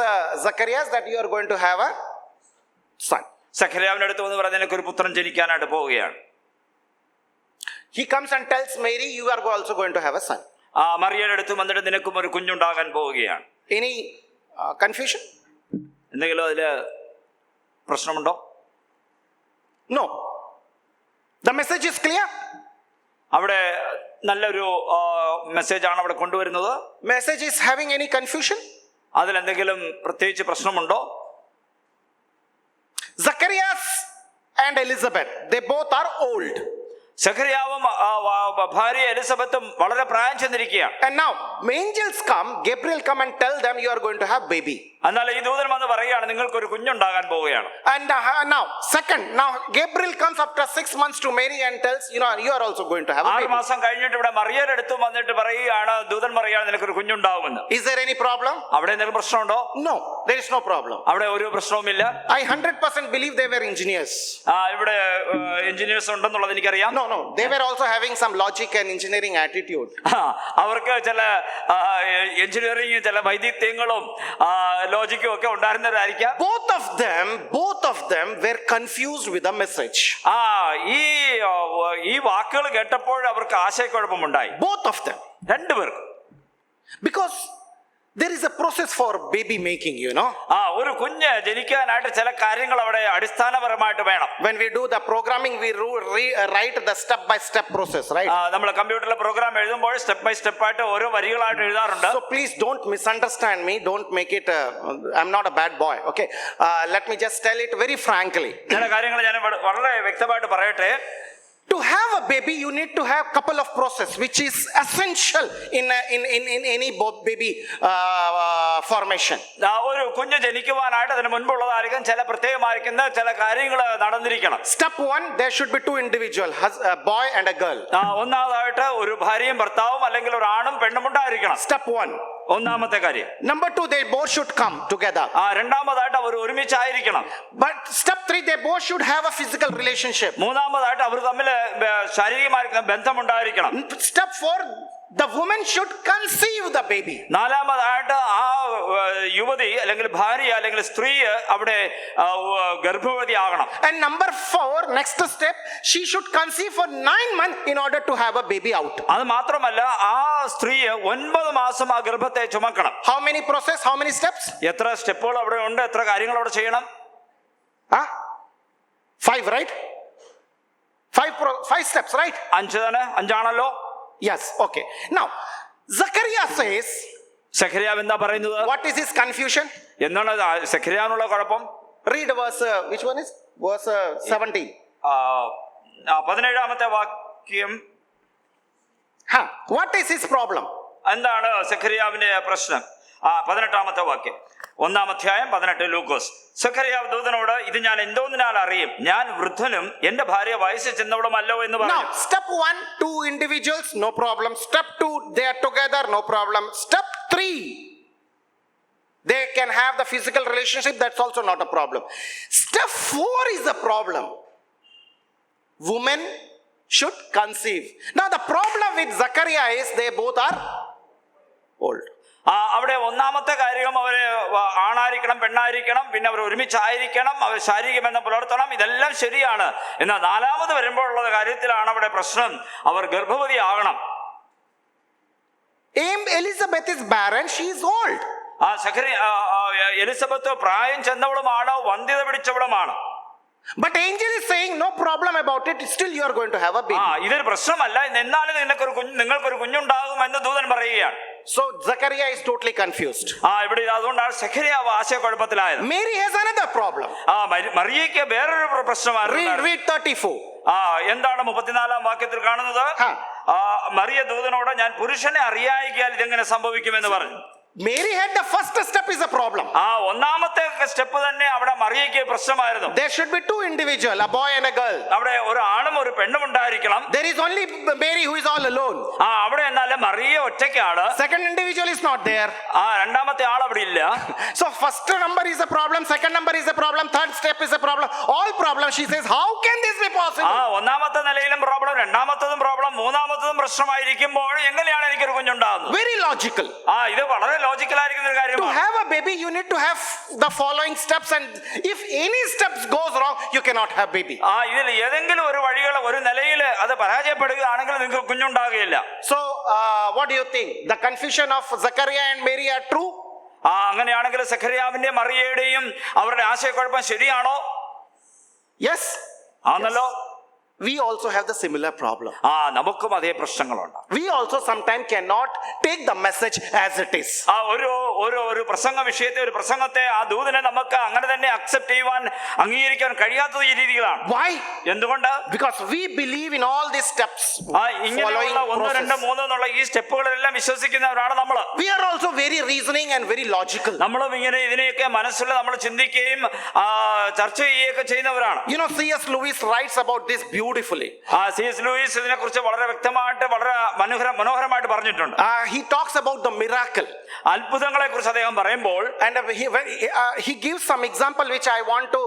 Zacharias that you are going to have a son. സഖറിയാവിന്റെ അടുത്ത് വന്ന് പറഞ്ഞ നിനക്ക് ഒരു പുത്രൻ ജനിക്കാനായിട്ട് പോവുകയാണ്. He comes and tells Mary, you are also going to have a son. മറിയയുടെ അടുത്ത് വന്നിട്ട് നിനക്കും ഒരു കുഞ്ഞുണ്ടാകാൻ പോവുകയാണ്. Any confusion? എന്തെങ്കിലും അതില് പ്രശ്നമുണ്ടോ? No. The message is clear. അവിടെ നല്ലൊരു മെസ്സേജാണ് അവിടെ കൊണ്ടുവരുന്നത്. Message is having any confusion? അതിലെന്തെങ്കിലും പ്രത്യേകിച്ച് പ്രശ്നമുണ്ടോ? Zacharias and Elizabeth, they both are old. സഖറിയാവും ഭാര്യ എലിസബത്തും വളരെ പ്രായം ചെന്നിരിക്കുകയാണ്. And now angels come, Gabriel come and tell them you are going to have baby. എന്നാൽ ഈ ദൂതൻ വന്ന് പറയുകയാണ് നിങ്ങൾക്ക് ഒരു കുഞ്ഞുണ്ടാകാൻ പോവുകയാണ്. And now Gabriel comes after 6 months to Mary and tells you are also going to have a 6 baby. മാസം കഴിഞ്ഞിട്ട് ഇവിടെ മറിയയുടെ അടുത്ത് വന്നിട്ട് പറയുകയാണ്, ദൂതൻ പറയുകയാണ് നിനക്കൊരു കുഞ്ഞുണ്ടാവുമെന്ന്. Is there any problem? അവിടെ എന്തെങ്കിലും പ്രശ്നമുണ്ടോ? No, there is no problem. അവിടെ ഒരു പ്രശ്നവുമില്ല. I 100% believe they were engineers. ഇവിടെ എഞ്ചിനീയേഴ്സ് ഉണ്ടെന്നുള്ളത് എനിക്കറിയാം. No, they were also having some logic and engineering attitude. അവർക്ക് ചില എഞ്ചിനീയറിംഗ് ചില വൈദിത്യങ്ങളും ലോജിക്കും ഒക്കെ ഉണ്ടായിരുന്നവരായിരിക്കാം. Both of them were confused with the message. ഈ വാക്കുകൾ കേട്ടപ്പോൾ അവർക്ക് ആശയക്കുഴപ്പമുണ്ടായി. Both of them. രണ്ടുപേർക്കും. Because there is a process for baby making, ഒരു കുഞ്ഞ് ജനിക്കാനായിട്ട് ചില കാര്യങ്ങൾ അവിടെ അടിസ്ഥാനപരമായിട്ട് വേണം. When we do the programming, we write the step by step process, right? നമ്മൾ കമ്പ്യൂട്ടറിലെ പ്രോഗ്രാം എഴുതുമ്പോൾ സ്റ്റെപ്പ് ബൈ സ്റ്റെപ്പ് ആയിട്ട് ഓരോ വരികളായിട്ട് എഴുതാറുണ്ട്. So please don't misunderstand me. Don't make it I'm not a bad boy, okay? Let me just tell it very frankly. ചില കാര്യങ്ങൾ ഞാൻ വളരെ വ്യക്തമായിട്ട് പറയട്ടെ. To have a baby, you need to have couple of process which is essential in any baby formation. ഒരു കുഞ്ഞ് ജനിക്കുവാനായിട്ട് അതിന് മുൻപുള്ളതായിരിക്കും ചില പ്രത്യേകമായിരിക്കുന്ന ചില കാര്യങ്ങൾ നടന്നിരിക്കണം. Step 1, there should be two individuals, a boy and a girl. ഒന്നാമതായിട്ട് ഒരു ഭാര്യയും ഭർത്താവും അല്ലെങ്കിൽ ഒരു ആണും പെണ്ണും ഉണ്ടായിരിക്കണം. Step 1. ഒന്നാമത്തെ കാര്യം. Number 2, they both should come together. രണ്ടാമതായിട്ട് അവർ ഒരുമിച്ചായിരിക്കണം. But step 3, they both should have a physical relationship. മൂന്നാമതായിട്ട് അവർ തമ്മിൽ ശാരീരികമായിരിക്കുന്ന ബന്ധമുണ്ടായിരിക്കണം. Step 4, the woman should conceive the baby. നാലാമതായിട്ട് ആ യുവതി അല്ലെങ്കിൽ ഭാര്യ അല്ലെങ്കിൽ സ്ത്രീ അവിടെ ഗർഭവതി ആകണം. And number 4, next step, she should conceive for 9 months in order to have a baby out. അത് മാത്രമല്ല ആ സ്ത്രീ 9 മാസം ആ ഗർഭത്തെ ചുമക്കണം. How many process? How many steps? എത്ര സ്റ്റെപ്പുകൾ അവിടെ ഉണ്ട്, എത്ര കാര്യങ്ങൾ അവിടെ ചെയ്യണം? 5, right? 5 steps, right? 5 Yes, okay. Now, Zachariah says, സഖറിയാവ് എന്താ പറയുന്നത്? what is his confusion? എന്താണ് സഖറിയാവിനുള്ള കുഴപ്പം? Read verse, which one is? Verse 17. 17ാമത്തെ വാക്യം. What is his problem? എന്താണ് സഖറിയാവിന്റെ പ്രശ്നം? 18ാമത്തെ വാക്യം. 1-ാം അധ്യായം 18 ലൂക്കോസ്. സഖറിയാവ് ദൂതനോട് ഇത് ഞാൻ എന്തോന്നിനാൽ അറിയും, ഞാൻ വൃദ്ധനും എന്റെ ഭാര്യ വയസ്സിൽ ചെന്നവളുമല്ലോ എന്ന് പറഞ്ഞു. Now, step 1, 2 individuals, no problem. Step 2, they are together, no problem. Step 3, they can have the physical relationship, that's also not a problem. Step 4 is the problem. woman should conceive. Now the problem with Zachariah is they both are old. അവിടെ ഒന്നാമത്തെ കാര്യം അവര് ആണായിരിക്കണം പെണ്ണായിരിക്കണം, പിന്നെ അവർ ഒരുമിച്ചായിരിക്കണം, അവർ ശാരീരിക ബന്ധം പുലർത്തണം, ഇതെല്ലാം ശരിയാണ്. എന്നാൽ നാലാമത് വരുമ്പോഴുള്ള കാര്യത്തിലാണ് അവിടെ പ്രശ്നം. അവർ ഗർഭവതിയാകണം. Elizabeth is barren, she is old. Elizabeth പ്രായം ചെന്നവളുമാണ്, വന്ധ്യത പിടിച്ചവളുമാണ്. But angel is saying no problem about it, still you are going to have a baby. ഇതൊരു പ്രശ്നമല്ല, എന്നാലും നിങ്ങൾക്കൊരു കുഞ്ഞുണ്ടാകും എന്ന് ദൂതൻ പറയുകയാണ്. So Zachariah is totally confused. ഇവിടെ അതുകൊണ്ടാണ് സെഖര്യാവ് ആശയക്കുഴപ്പത്തിലായത്. Mary has another problem. മറിയയ്ക്ക് വേറൊരു പ്രശ്നമായിരുന്നു. Read 34. എന്താണ് 34-ാം വാക്യത്തിൽ കാണുന്നത്? മറിയ ദൂതനോട്, ഞാൻ പുരുഷനെ അറിയായികയാൽ ഇതെങ്ങനെ സംഭവിക്കുമെന്ന് പറഞ്ഞു. Mary had the first step is a problem. ഒന്നാമത്തെ സ്റ്റെപ്പ് തന്നെ അവിടെ മറിയയ്ക്ക് പ്രശ്നമായിരുന്നു. There should be two individuals, a boy and a girl. അവിടെ ഒരു ആണും ഒരു പെണ്ണും ഉണ്ടായിരിക്കണം. There is only Mary who is all alone. അവിടെ എന്നാലും മറിയ ഒറ്റയ്ക്കാണ്. Second individual is not there. രണ്ടാമത്തെ ആൾ അവിടെ ഇല്ല. So first number is a problem, second number is a problem, third step is a problem, all problems. She says, how can this be possible? ഒന്നാമത്തെ നിലയിലും problem, രണ്ടാമത്തതും problem, മൂന്നാമത്തതും പ്രശ്നമായിരിക്കുമ്പോൾ എങ്ങനെയാണ് എനിക്കൊരു കുഞ്ഞുണ്ടാകുന്നത്? Very logical. ഇത് വളരെ ലോജിക്കലായിരിക്കുന്ന ഒരു കാര്യമാണ്. To have a baby you need to have the following steps, and if any steps goes wrong you cannot have baby. ഇതിൽ ഏതെങ്കിലും ഒരു വഴികൾ ഒരു നിലയിൽ അത് പരാജയപ്പെടുകയാണെങ്കിൽ നിങ്ങൾക്ക് കുഞ്ഞുണ്ടാകുകയില്ല. So what do you think? The confusion of Zachariah and Mary are true? അങ്ങനെയാണെങ്കിൽ സെഖര്യാവിന്റെയും മറിയയുടെയും അവരുടെ ആശയക്കുഴപ്പം ശരിയാണോ? Yes. ആണല്ലോ. We also have the similar problem. നമുക്കും അതേ പ്രശ്നങ്ങളുണ്ട്. We also sometimes cannot take the message as it is. ഒരു പ്രസംഗ വിഷയത്തെ, ഒരു പ്രസംഗത്തെ, ആ ദൂതനെ നമുക്ക് അങ്ങനെ തന്നെ അക്സെപ്റ്റ് ചെയ്യുവാൻ, അംഗീകരിക്കാൻ കഴിയാത്ത ഈ രീതികളാണ്. Why? എന്തുകൊണ്ട്? Because we believe in all these steps. ഇങ്ങനെയുള്ള 1, 2, 3 എന്നുള്ള ഈ സ്റ്റെപ്പുകളെല്ലാം വിശ്വസിക്കുന്നവരാണ് നമ്മൾ. We are also very reasoning and very logical. നമ്മളും ഇങ്ങനെ ഇതിനെയൊക്കെ മനസ്സിൽ നമ്മൾ ചിന്തിക്കുകയും ചർച്ച ചെയ്യുകയൊക്കെ ചെയ്യുന്നവരാണ്. You know, C.S. Lewis writes about this beautifully. C.S. Lewis ഇതിനെ കുറിച്ച് വളരെ വ്യക്തമായിട്ട്, വളരെ മനോഹരമായിട്ട് പറഞ്ഞിട്ടുണ്ട്. He talks about the miracle. അത്ഭുതങ്ങളെ കുറിച്ച് അദ്ദേഹം പറയുമ്പോൾ, and he gives some example which I want to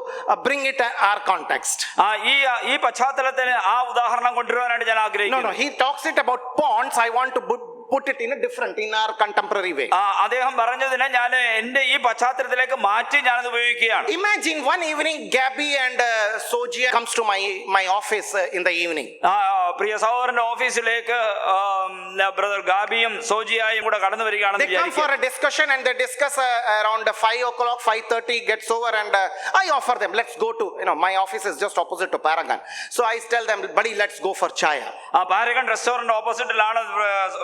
bring it our context. ഈ പശ്ചാത്തലത്തിൽ ആ ഉദാഹരണം കൊണ്ടുവരാനായിട്ട് ഞാൻ ആഗ്രഹിക്കുന്നു. No, he talks it about ponds. I want to put it in our contemporary way. അദ്ദേഹം പറഞ്ഞതിനെ ഞാൻ എന്റെ ഈ പശ്ചാത്തലത്തിലേക്ക് മാറ്റി ഞാനത് ഉപയോഗിക്കുകയാണ്. Imagine one evening Gabby and Sojia comes to my office in the evening. പ്രിയ സഹോദരന്റെ ഓഫീസിലേക്ക് ബ്രദർ ഗാബിയും സോജിയായും കൂടെ കടന്നു വരികയാണെന്ന് വിചാരിക്കുക. They come for a discussion and they discuss around 5 o'clock, 5:30 gets over, and I offer them, let's go to, my office is just opposite to Paragon. So I tell them, buddy, let's go for chaya. Paragon restaurant ഓപ്പോസിറ്റിലാണ്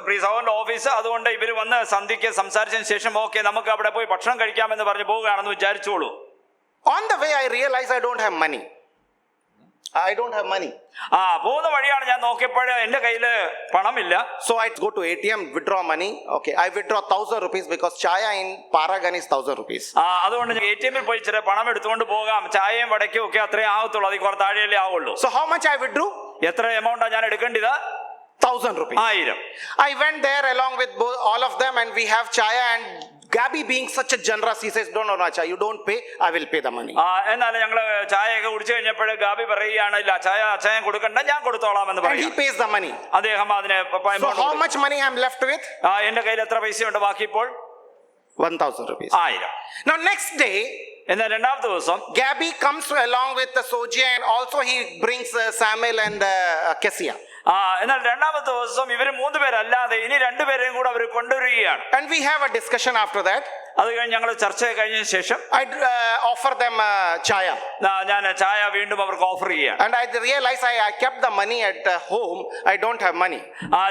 പ്രിയ സഹോദരന്റെ office. അതുകൊണ്ട് ഇവർ വന്ന് സന്ധ്യയ്ക്ക് സംസാരിച്ചതിന് ശേഷം okay നമുക്ക് അവിടെ പോയി ഭക്ഷണം കഴിക്കാമെന്ന് പറഞ്ഞ് പോവുകയാണെന്ന് വിചാരിച്ചോളൂ. On the way I realize I don't have money. പോകുന്ന വഴിയാണ് ഞാൻ നോക്കിയപ്പോഴേ എന്റെ കയ്യില് പണമില്ല. So I go to ATM, withdraw money. Okay, I withdraw 1,000 rupees because chaya in Paragon is 1,000 rupees. അതുകൊണ്ട് ATM-ൽ പോയി ചില പണം എടുത്തുകൊണ്ട് പോകാം. ചായയും വടക്കും ഒക്കെ അത്രേ ആവത്തുള്ളൂ, അതിൽ കുറച്ച് താഴെയല്ലേ ആവുള്ളൂ. So how much I withdrew? എത്ര എമൗണ്ടാ ഞാൻ എടുക്കേണ്ടത്? 1,000 rupees. 1000. I went there along with all of them and we have chaya, and Gabby being such a generous, he says, no, Acha, you don't pay, I will pay the money. എന്നാൽ ഞങ്ങള് ചായയൊക്കെ കുടിച്ചു കഴിഞ്ഞപ്പോഴേ Gabi പറയുകയാണ്, ഇല്ല ചായ കൊടുക്കണ്ട, ഞാൻ കൊടുത്തോളാം എന്ന് പറയും. And he pays the money. അദ്ദേഹം അതിനെ. So how much money I am left with? എന്റെ കയ്യിൽ എത്ര പൈസയുണ്ട് ബാക്കി ഇപ്പോൾ? 1,000 rupees. 1000. Now next day, എന്നാൽ രണ്ടാമത്തെ ദിവസം Gabby comes along with the Sojia, and also he brings Samuel and Kessia. എന്നാൽ രണ്ടാമത്തെ ദിവസം ഇവര് 3 പേരല്ലാതെ ഇനി 2 പേരെയും കൂടെ അവർ കൊണ്ടുവരികയാണ്. And we have a discussion after that. അത് കഴിഞ്ഞ് ഞങ്ങൾ ചർച്ച കഴിഞ്ഞതിന് ശേഷം I offer them chaya. ഞാൻ ചായ വീണ്ടും അവർക്ക് ഓഫർ ചെയ്യുകയാണ്. And I realize I kept the money at home. I don't have money.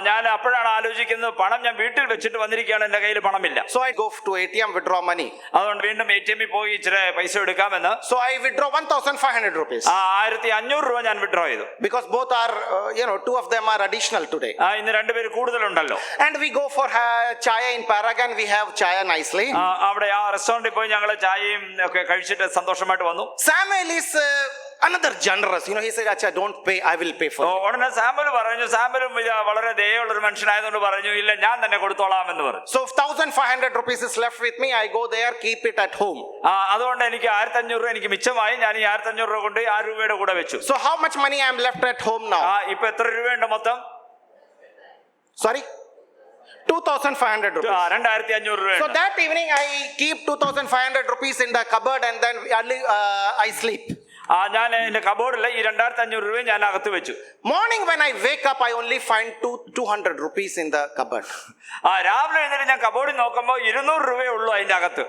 ഞാൻ അപ്പോഴാണ് ആലോചിക്കുന്നത്, പണം ഞാൻ വീട്ടിൽ വെച്ചിട്ട് വന്നിരിക്കുകയാണ്, എന്റെ കയ്യിൽ പണമില്ല. So I go to ATM, withdraw money. അതുകൊണ്ട് വീണ്ടും ATM-ൽ പോയി ഇച്ചിരി പൈസ എടുക്കാമെന്ന്. So I withdraw 1,500 rupees. 1500 രൂപ ഞാൻ വിഡ്രോ ചെയ്തു. Because both are, 2 of them are additional today. ഇന്ന് 2 പേര് കൂടുതലുണ്ടല്ലോ. And we go for chaya in Paragon. We have chaya nicely. അവിടെ ആ റെസ്റ്റോറന്റിൽ പോയി ഞങ്ങൾ ചായയും ഒക്കെ കഴിച്ചിട്ട് സന്തോഷമായിട്ട് വന്നു. Samuel is another generous. He said, Acha, don't pay, I will pay for you. ഉടനെ സാമ്പൽ പറഞ്ഞു, സാമ്പലും ഇത് വളരെ ദയുള്ള ഒരു മനുഷ്യനായതുകൊണ്ട് പറഞ്ഞു, ഇല്ല ഞാൻ തന്നെ കൊടുത്തോളാം എന്ന് പറഞ്ഞു. So if 1,500 rupees is left with me, I go there, keep it at home. അതുകൊണ്ട് എനിക്ക് 1,500 രൂപ എനിക്ക് മിച്ചമായി, ഞാൻ ഈ 1,500 രൂപ കൊണ്ട് 6 രൂപയുടെ കൂടെ വെച്ചു. So how much money I am left at home now? ഇപ്പൊ എത്ര രൂപയുണ്ട് മൊത്തം? Sorry? 2,500 rupees. 2,500 രൂപ. So that evening I keep 2,500 rupees in the cupboard and then I sleep. ഞാൻ എന്റെ കബോർഡിൽ ഈ 2,500 രൂപ ഞാൻ അകത്ത് വെച്ചു. Morning when I wake up, I only find 200 rupees in the cupboard. രാവിലെ എഴുന്നേറ്റ് ഞാൻ കബോർഡിൽ നോക്കുമ്പോൾ 200 രൂപയേ ഉള്ളൂ അതിന്റെ അകത്ത്.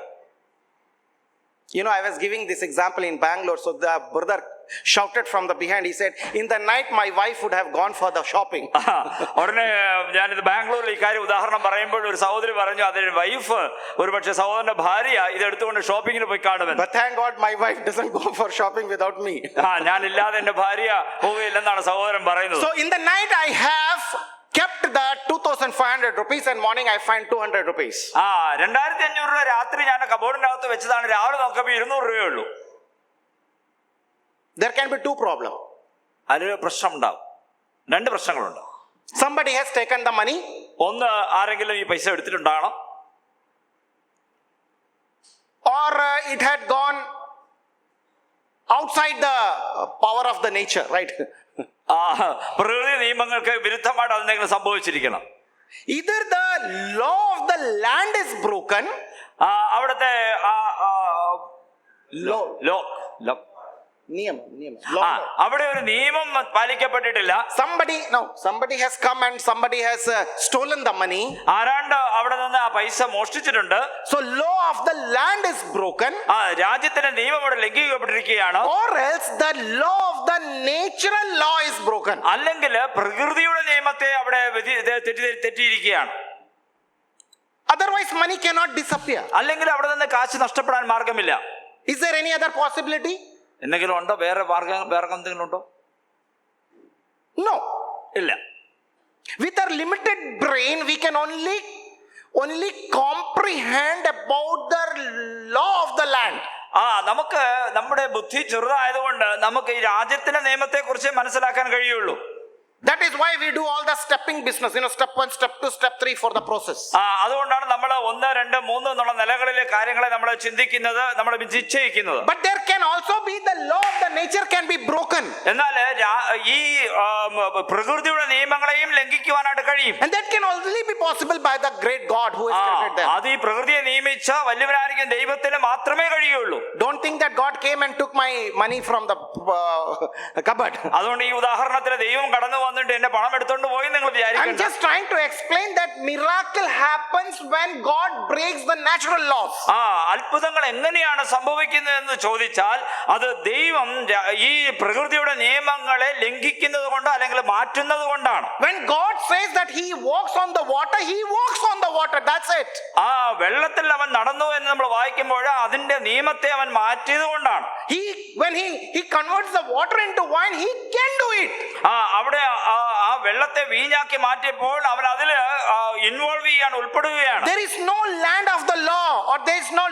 I was giving this example in Bangalore. So the brother shouted from the behind. He said, in the night my wife would have gone for the shopping. ഉടനെ ഞാനിത് ബാംഗ്ലൂരിൽ ഇക്കാര്യം ഉദാഹരണം പറയുമ്പോൾ ഒരു സഹോദരി പറഞ്ഞു, അതിന്റെ വൈഫ് ഒരു പക്ഷേ സഹോദരന്റെ ഭാര്യ ഇത് എടുത്തുകൊണ്ട് ഷോപ്പിങ്ങിന് പോയി കാണുമെന്ന്. But thank God my wife doesn't go for shopping without me. ഞാനില്ലാതെ എന്റെ ഭാര്യ പോവുകയില്ലെന്നാണ് സഹോദരൻ പറയുന്നത്. So in the night I have kept the 2,500 rupees and morning I find 200 rupees. 2,500 രൂപ രാത്രി ഞാൻ കബോർഡിന്റെ അകത്ത് വെച്ചതാണ്. രാവിലെ നോക്കുമ്പോൾ 200 രൂപയേ ഉള്ളൂ. There can be two problems. അതിന് പ്രശ്നമുണ്ടാവും, 2 പ്രശ്നങ്ങളുണ്ട്. Somebody has taken the money. ഒന്ന്, ആരെങ്കിലും ഈ പൈസ എടുത്തിട്ടുണ്ടാകണം, or it had gone outside the power of the nature, right? പ്രകൃതി നിയമങ്ങൾക്ക് വിരുദ്ധമായിട്ട് അതെന്തെങ്കിലും സംഭവിച്ചിരിക്കണം. Either the law of the land is broken, അവിടുത്തെ അവിടെ ഒരു നിയമം പാലിക്കപ്പെട്ടിട്ടില്ല. somebody has come and somebody has stolen the money. ആരാണ്ട് അവിടെ നിന്ന് ആ പൈസ മോഷ്ടിച്ചിട്ടുണ്ട്. So law of the land is broken. രാജ്യത്തിന്റെ നിയമം അവിടെ ലംഘിക്കപ്പെട്ടിരിക്കുകയാണ്. Or else the law of the natural law is broken. അല്ലെങ്കിൽ പ്രകൃതിയുടെ നിയമത്തെ അവിടെ തെറ്റിയിരിക്കുകയാണ്. Otherwise money cannot disappear. അല്ലെങ്കിൽ അവിടെ നിന്ന് കാശ് നഷ്ടപ്പെടാൻ മാർഗമില്ല. Is there any other possibility? എന്തെങ്കിലും ഉണ്ടോ? വേറെ എന്തെങ്കിലും ഉണ്ടോ? No. ഇല്ല. With our limited brain we can only comprehend about the law of the land. നമുക്ക് നമ്മുടെ ബുദ്ധി ചെറുതായതുകൊണ്ട് നമുക്ക് ഈ രാജ്യത്തിന്റെ നിയമത്തെ കുറിച്ച് മനസ്സിലാക്കാൻ കഴിയുള്ളൂ. That is why we do all the stepping business, step 1, step 2, step 3 for the process. അതുകൊണ്ടാണ് നമ്മൾ 1, 2, 3 എന്നുള്ള നിലകളിലെ കാര്യങ്ങളെ നമ്മൾ ചിന്തിക്കുന്നത്, നമ്മൾ നിശ്ചയിക്കുന്നത്. But there can also be the law of the nature can be broken. എന്നാൽ ഈ പ്രകൃതിയുടെ നിയമങ്ങളെയും ലംഘിക്കുവാനായിട്ട് കഴിയും. And that can only be possible by the great God who has created them. അത് ഈ പ്രകൃതിയെ നിയമിച്ച വലിയവനായിരിക്കും ദൈവത്തിന് മാത്രമേ കഴിയുള്ളൂ. Don't think that God came and took my money from the cupboard. അതുകൊണ്ട് ഈ ഉദാഹരണത്തിൽ ദൈവം കടന്നു വന്നിട്ട് എന്റെ പണം എടുത്തോണ്ട് പോയി നിങ്ങൾ വിചാരിക്കണ്ട. I'm just trying to explain that miracle happens when God breaks the natural laws. അത്ഭുതങ്ങൾ എങ്ങനെയാണ് സംഭവിക്കുന്നത് എന്ന് ചോദിച്ചാൽ അത് ദൈവം ഈ പ്രകൃതിയുടെ നിയമങ്ങളെ ലംഘിക്കുന്നത് കൊണ്ട് അല്ലെങ്കിൽ മാറ്റുന്നത് കൊണ്ടാണ്. When God says that he walks on the water, he walks on the water. That's it. വെള്ളത്തിൽ അവൻ നടന്നു എന്ന് നമ്മൾ വായിക്കുമ്പോൾ അതിന്റെ നിയമത്തെ അവൻ മാറ്റിയത് കൊണ്ടാണ്. When he converts the water into wine, he can do it. അവിടെ ആ വെള്ളത്തെ വീഞ്ഞാക്കി മാറ്റിയപ്പോൾ അവൻ അതിൽ ഇൻവോൾവ് ചെയ്യാൻ ഉൾപ്പെടുകയാണ്. There is no land of the law or there is no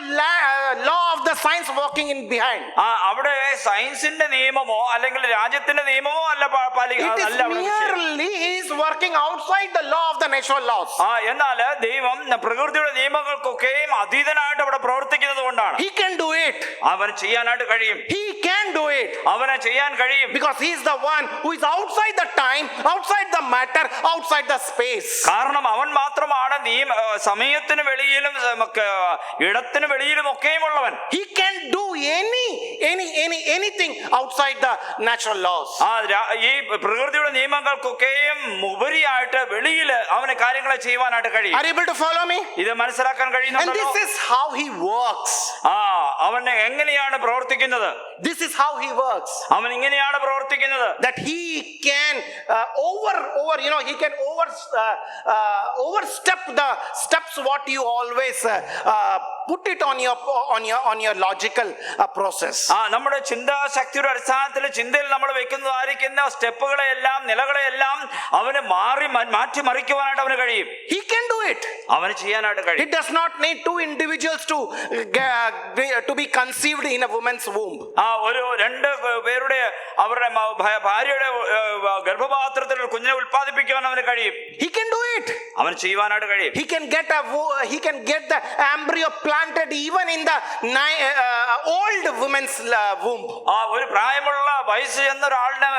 law of the science working in behind. അവിടെ സയൻസിന്റെ നിയമമോ അല്ലെങ്കിൽ രാജ്യത്തിന്റെ നിയമമോ അല്ല പാലിക്കുന്നത്. Merely he is working outside the law of the natural laws. എന്നാൽ ദൈവം പ്രകൃതിയുടെ നിയമങ്ങൾക്കൊക്കെയും അതീതനായിട്ട് അവിടെ പ്രവർത്തിക്കുന്നത് കൊണ്ടാണ്. He can do it. അവൻ ചെയ്യാനായിട്ട് കഴിയും. He can do it. അവനെ ചെയ്യാൻ കഴിയും. Because he is the one who is outside the time, outside the matter, outside the space. കാരണം അവൻ മാത്രമാണ് സമയത്തിന് വെളിയിലും ഇടത്തിന് വെളിയിലും ഒക്കെയും ഉള്ളവൻ. He can do anything outside the natural laws. ഈ പ്രകൃതിയുടെ നിയമങ്ങൾക്കൊക്കെയും ഉപരിയായിട്ട് വെളിയിൽ അവന് കാര്യങ്ങളെ ചെയ്യുവാനായിട്ട് കഴിയും. Are you able to follow me? ഇത് മനസ്സിലാക്കാൻ കഴിയുന്നുണ്ടോ? And this is how he works. അവൻ എങ്ങനെയാണ് പ്രവർത്തിക്കുന്നത്? This is how he works. അവൻ ഇങ്ങനെയാണ് പ്രവർത്തിക്കുന്നത്. That he can he can overstep the steps what you always put it on your logical process. നമ്മുടെ ചിന്താശക്തിയുടെ അടിസ്ഥാനത്തിൽ ചിന്തയിൽ നമ്മൾ വെക്കുന്നതായിരിക്കുന്ന സ്റ്റെപ്പുകളെല്ലാം നിലകളെല്ലാം അവന് മാറ്റിമറിക്കുവാനായിട്ട് അവന് കഴിയും. He can do it. അവന് ചെയ്യാനായിട്ട് കഴിയും. It does not need two individuals to be conceived in a woman's womb. ഒരു രണ്ട് പേരുടെ അവരുടെ ഭാര്യയുടെ ഗർഭപാത്രത്തിൽ ഒരു കുഞ്ഞിനെ ഉൽപ്പാദിപ്പിക്കുവാൻ അവന് കഴിയും. He can do it. അവന് ചെയ്യുവാനായിട്ട് കഴിയും. He can get the embryo planted even in the old woman's womb. ഒരു പ്രായമുള്ള വയസ്സ് എന്ന ഒരാളുടെ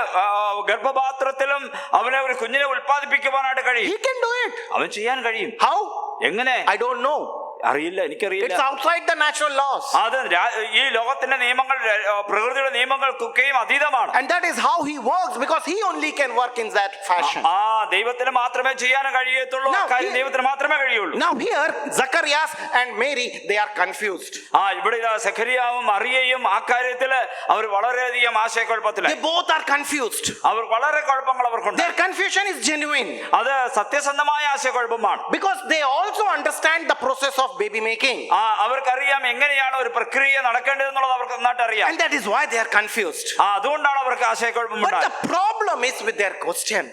ഗർഭപാത്രത്തിലും അവനെ ഒരു കുഞ്ഞിനെ ഉൽപ്പാദിപ്പിക്കുവാനായിട്ട് കഴിയും. He can do it. അവൻ ചെയ്യാൻ കഴിയും. How? എങ്ങനെ? I don't know. അറിയില്ല, എനിക്കറിയില്ല. It's outside the natural laws. അത് ഈ ലോകത്തിന്റെ നിയമങ്ങൾ, പ്രകൃതിയുടെ നിയമങ്ങൾക്കൊക്കെയും അതീതമാണ്. And that is how he works, because he only can work in that fashion. ദൈവത്തിന് മാത്രമേ ചെയ്യാൻ കഴിയത്തുള്ളൂ. കാര്യം ദൈവത്തിന് മാത്രമേ കഴിയുള്ളൂ. Now here Zacharias and Mary, they are confused. ഇവിടെ സഖരിയാവും മറിയയും ആ കാര്യത്തിൽ അവർ വളരെയധികം ആശയക്കുഴപ്പത്തിലാണ്. They both are confused. അവർ വളരെ കുഴപ്പങ്ങൾ അവർക്കുണ്ട്. Their confusion is genuine. അത് സത്യസന്ധമായ ആശയക്കുഴപ്പമാണ്. Because they also understand the process of baby making. അവർക്കറിയാം എങ്ങനെയാണ് ഒരു പ്രക്രിയ നടക്കേണ്ടതെന്നുള്ളത് അവർക്ക് നന്നായിട്ട് അറിയാം. And that is why they are confused. അതുകൊണ്ടാണ് അവർക്ക് ആശയക്കുഴപ്പം But ഉണ്ടായത്. the problem is with their questions.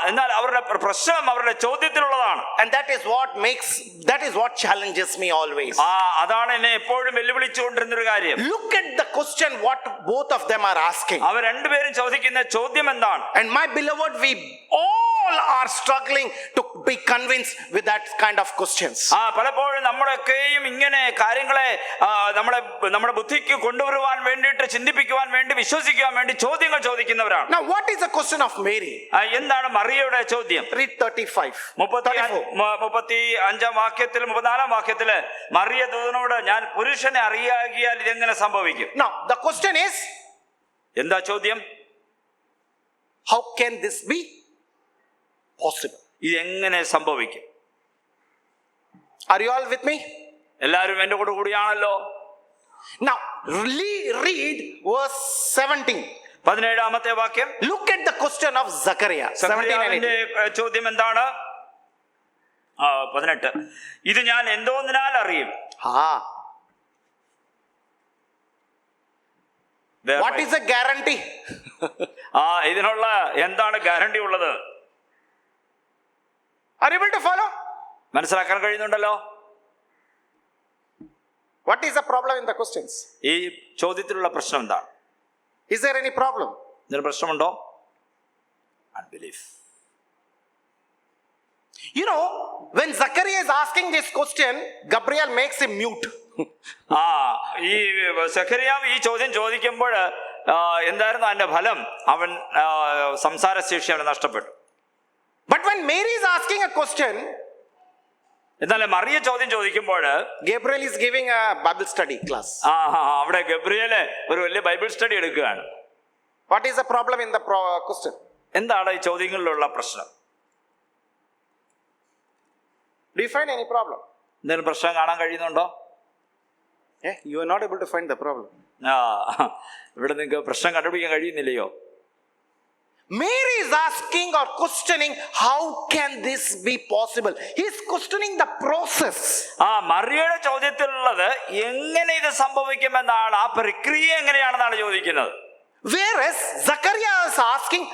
എന്നാൽ അവരുടെ പ്രശ്നം അവരുടെ ചോദ്യത്തിലുള്ളതാണ്. And that is what challenges me always. അതാണ് എന്നെ എപ്പോഴും വെല്ലുവിളിച്ചുകൊണ്ടിരുന്ന ഒരു കാര്യം. Look at the question what both of them are asking. അവർ രണ്ടുപേരും ചോദിക്കുന്ന ചോദ്യം എന്താണ്? And my beloved, we all are struggling to be convinced with that kind of questions. പലപ്പോഴും നമ്മളൊക്കെയും ഇങ്ങനെ കാര്യങ്ങളെ നമ്മുടെ ബുദ്ധിക്ക് കൊണ്ടുവരുവാൻ വേണ്ടിയിട്ട്, ചിന്തിപ്പിക്കുവാൻ വേണ്ടി, വിശ്വസിക്കുവാൻ വേണ്ടി ചോദ്യങ്ങൾ ചോദിക്കുന്നവരാണ്. Now what is the question of Mary? എന്താണ് മറിയയുടെ ചോദ്യം? Read 35. 35 വാക്യത്തിൽ 34 വാക്യത്തില് മറിയ ദൂതനോട്, ഞാൻ പുരുഷനെ അറിയാകിയാൽ ഇതെങ്ങനെ സംഭവിക്കും? Now the question is, എന്താ ചോദ്യം? how can this be possible? ഇതെങ്ങനെ സംഭവിക്കും? Are you all with me? എല്ലാവരും എന്റെ കൂടെ കൂടിയാണല്ലോ. Now read verse 17. 17ാമത്തെ വാക്യം. Look at the question of Zachariah. 17 and 18. ചോദ്യം എന്താണ്? 18. ഇത് ഞാൻ എന്തോന്നിനാൽ അറിയും? What is the guarantee? ഇതിനുള്ള എന്താണ് ഗ്യാരണ്ടി ഉള്ളത്? Are you able to follow? മനസ്സിലാക്കാൻ കഴിയുന്നുണ്ടല്ലോ? What is the problem in the questions? ഈ ചോദ്യത്തിലുള്ള പ്രശ്നം എന്താണ്? Is there any problem? ഇതിന് പ്രശ്നമുണ്ടോ? Unbelief. You know, when Zachariah is asking this question, Gabriel makes him mute. ഈ സഖറിയാവ് ഈ ചോദ്യം ചോദിക്കുമ്പോൾ എന്തായിരുന്നു അതിന്റെ ഫലം? അവൻ സംസാരശേഷി അവന് നഷ്ടപ്പെട്ടു. But when Mary is asking a question, എന്നാൽ മറിയ ചോദ്യം ചോദിക്കുമ്പോൾ Gabriel is giving a Bible study class. അവിടെ ഗബ്രിയേല് ഒരു വലിയ ബൈബിൾ സ്റ്റഡി എടുക്കുകയാണ്. What is the problem in the question? എന്താണ് ഈ ചോദ്യങ്ങളിലുള്ള പ്രശ്നം? Do you find any problem? എന്തെങ്കിലും പ്രശ്നം കാണാൻ കഴിയുന്നുണ്ടോ? You are not able to find the problem. ഇവിടെ നിങ്ങൾക്ക് പ്രശ്നം കണ്ടുപിടിക്കാൻ കഴിയുന്നില്ലയോ? Mary is asking or questioning, how can this be possible? He is questioning the process. മറിയയുടെ ചോദ്യത്തിലുള്ളത് എങ്ങനെ ഇത് സംഭവിക്കുമെന്നാണ്, ആ പ്രക്രിയ എങ്ങനെയാണെന്നാണ് ചോദിക്കുന്നത്. Whereas Zachariah is asking,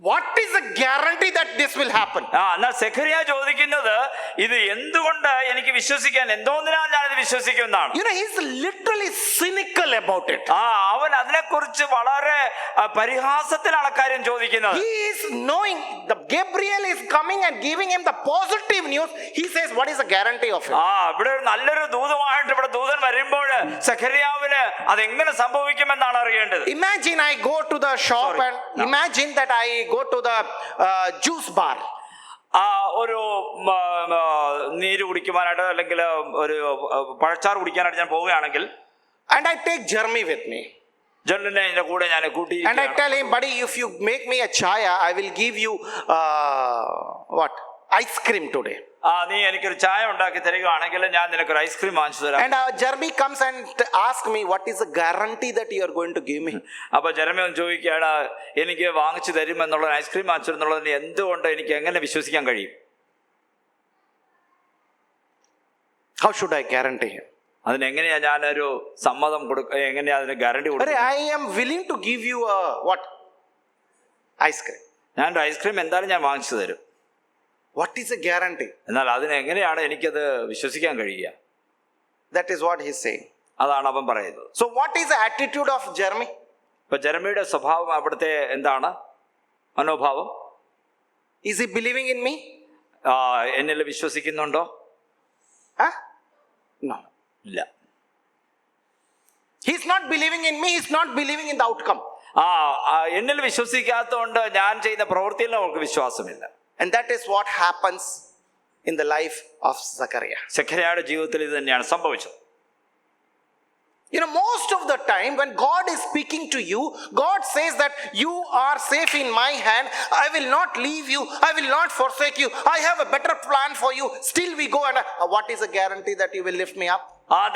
what is the guarantee that this will happen? എന്നാൽ സെഖരിയ ചോദിക്കുന്നത് ഇത് എന്തുകൊണ്ട് എനിക്ക് വിശ്വസിക്കാൻ, എന്തോന്നിനാൽ ഞാൻ ഇത് വിശ്വസിക്കുമെന്നാണ്. You know, he is literally cynical about it. അവൻ അതിനെക്കുറിച്ച് വളരെ പരിഹാസത്തിലാണ് കാര്യം ചോദിക്കുന്നത്. He is knowing the Gabriel is coming and giving him the positive news. He says, what is the guarantee of it? ഇവിടെ നല്ലൊരു ദൂതമായിട്ട് ഇവിടെ ദൂതൻ വരുമ്പോൾ സെഖരിയാവിന് അതെങ്ങനെ സംഭവിക്കുമെന്നാണ് അറിയേണ്ടത്. Imagine I go to the shop and imagine that I go to the juice bar. ഒരു നീര് കുടിക്കുവാനായിട്ട് അല്ലെങ്കിൽ ഒരു പഴച്ചാറ് കുടിക്കാനായിട്ട് ഞാൻ പോവുകയാണെങ്കിൽ, and I take Jeremy with me. ജെറിനെ എന്റെ കൂടെ ഞാൻ കൂട്ടി, and I tell him, buddy, if you make me a chaya, I will give you what? ice cream today. നീ എനിക്കൊരു ചായ ഉണ്ടാക്കി തരികയാണെങ്കിൽ ഞാൻ നിനക്കൊരു ഐസ്ക്രീം വാങ്ങിച്ചു തരാം. And Jeremy comes and asks me, what is the guarantee that you are going to give me? അപ്പൊ ജെറമി ഒന്ന് ചോദിക്കുകയാണ്, എനിക്ക് വാങ്ങിച്ചു തരുമെന്നുള്ള ഐസ്ക്രീം വാങ്ങിച്ചു എന്നുള്ളതിന് എന്തുകൊണ്ട് എനിക്ക് എങ്ങനെ വിശ്വസിക്കാൻ കഴിയും? How should I guarantee him? അതിനെങ്ങനെയാ ഞാനൊരു സമ്മതം എങ്ങനെയാ അതിന് ഗ്യാരണ്ടി കൊടുക്കുക? I am willing to give you a what? Ice cream. ഞാനൊരു ഐസ്ക്രീം എന്തായാലും ഞാൻ വാങ്ങിച്ചു തരും. What is a guarantee? എന്നാൽ അതിനെങ്ങനെയാണ് എനിക്കത് വിശ്വസിക്കാൻ കഴിയുക? That is what he's saying. അതാണ് അവൻ പറയുന്നത്. So what is the attitude of Jeremy? ഇപ്പൊ ജെറമിയുടെ സ്വഭാവം അവിടുത്തെ എന്താണ് മനോഭാവം? Is he believing in me? എന്നിൽ വിശ്വസിക്കുന്നുണ്ടോ? Huh? No. ഇല്ല. He's not believing in me. He's not believing in the outcome. എന്നിൽ വിശ്വസിക്കാത്തതുകൊണ്ട് ഞാൻ ചെയ്യുന്ന പ്രവൃത്തിയിൽ അവർക്ക് വിശ്വാസമില്ല. And that is what happens in the life of Zechariah. സെഖര്യായുടെ ജീവിതത്തിൽ ഇത് തന്നെയാണ് സംഭവിച്ചത്. You know, most of the time when God is speaking to you, God says that you are safe in my hand. I will not leave you. I will not forsake you. I have a better plan for you. Still we go and what is the guarantee that you will lift me up?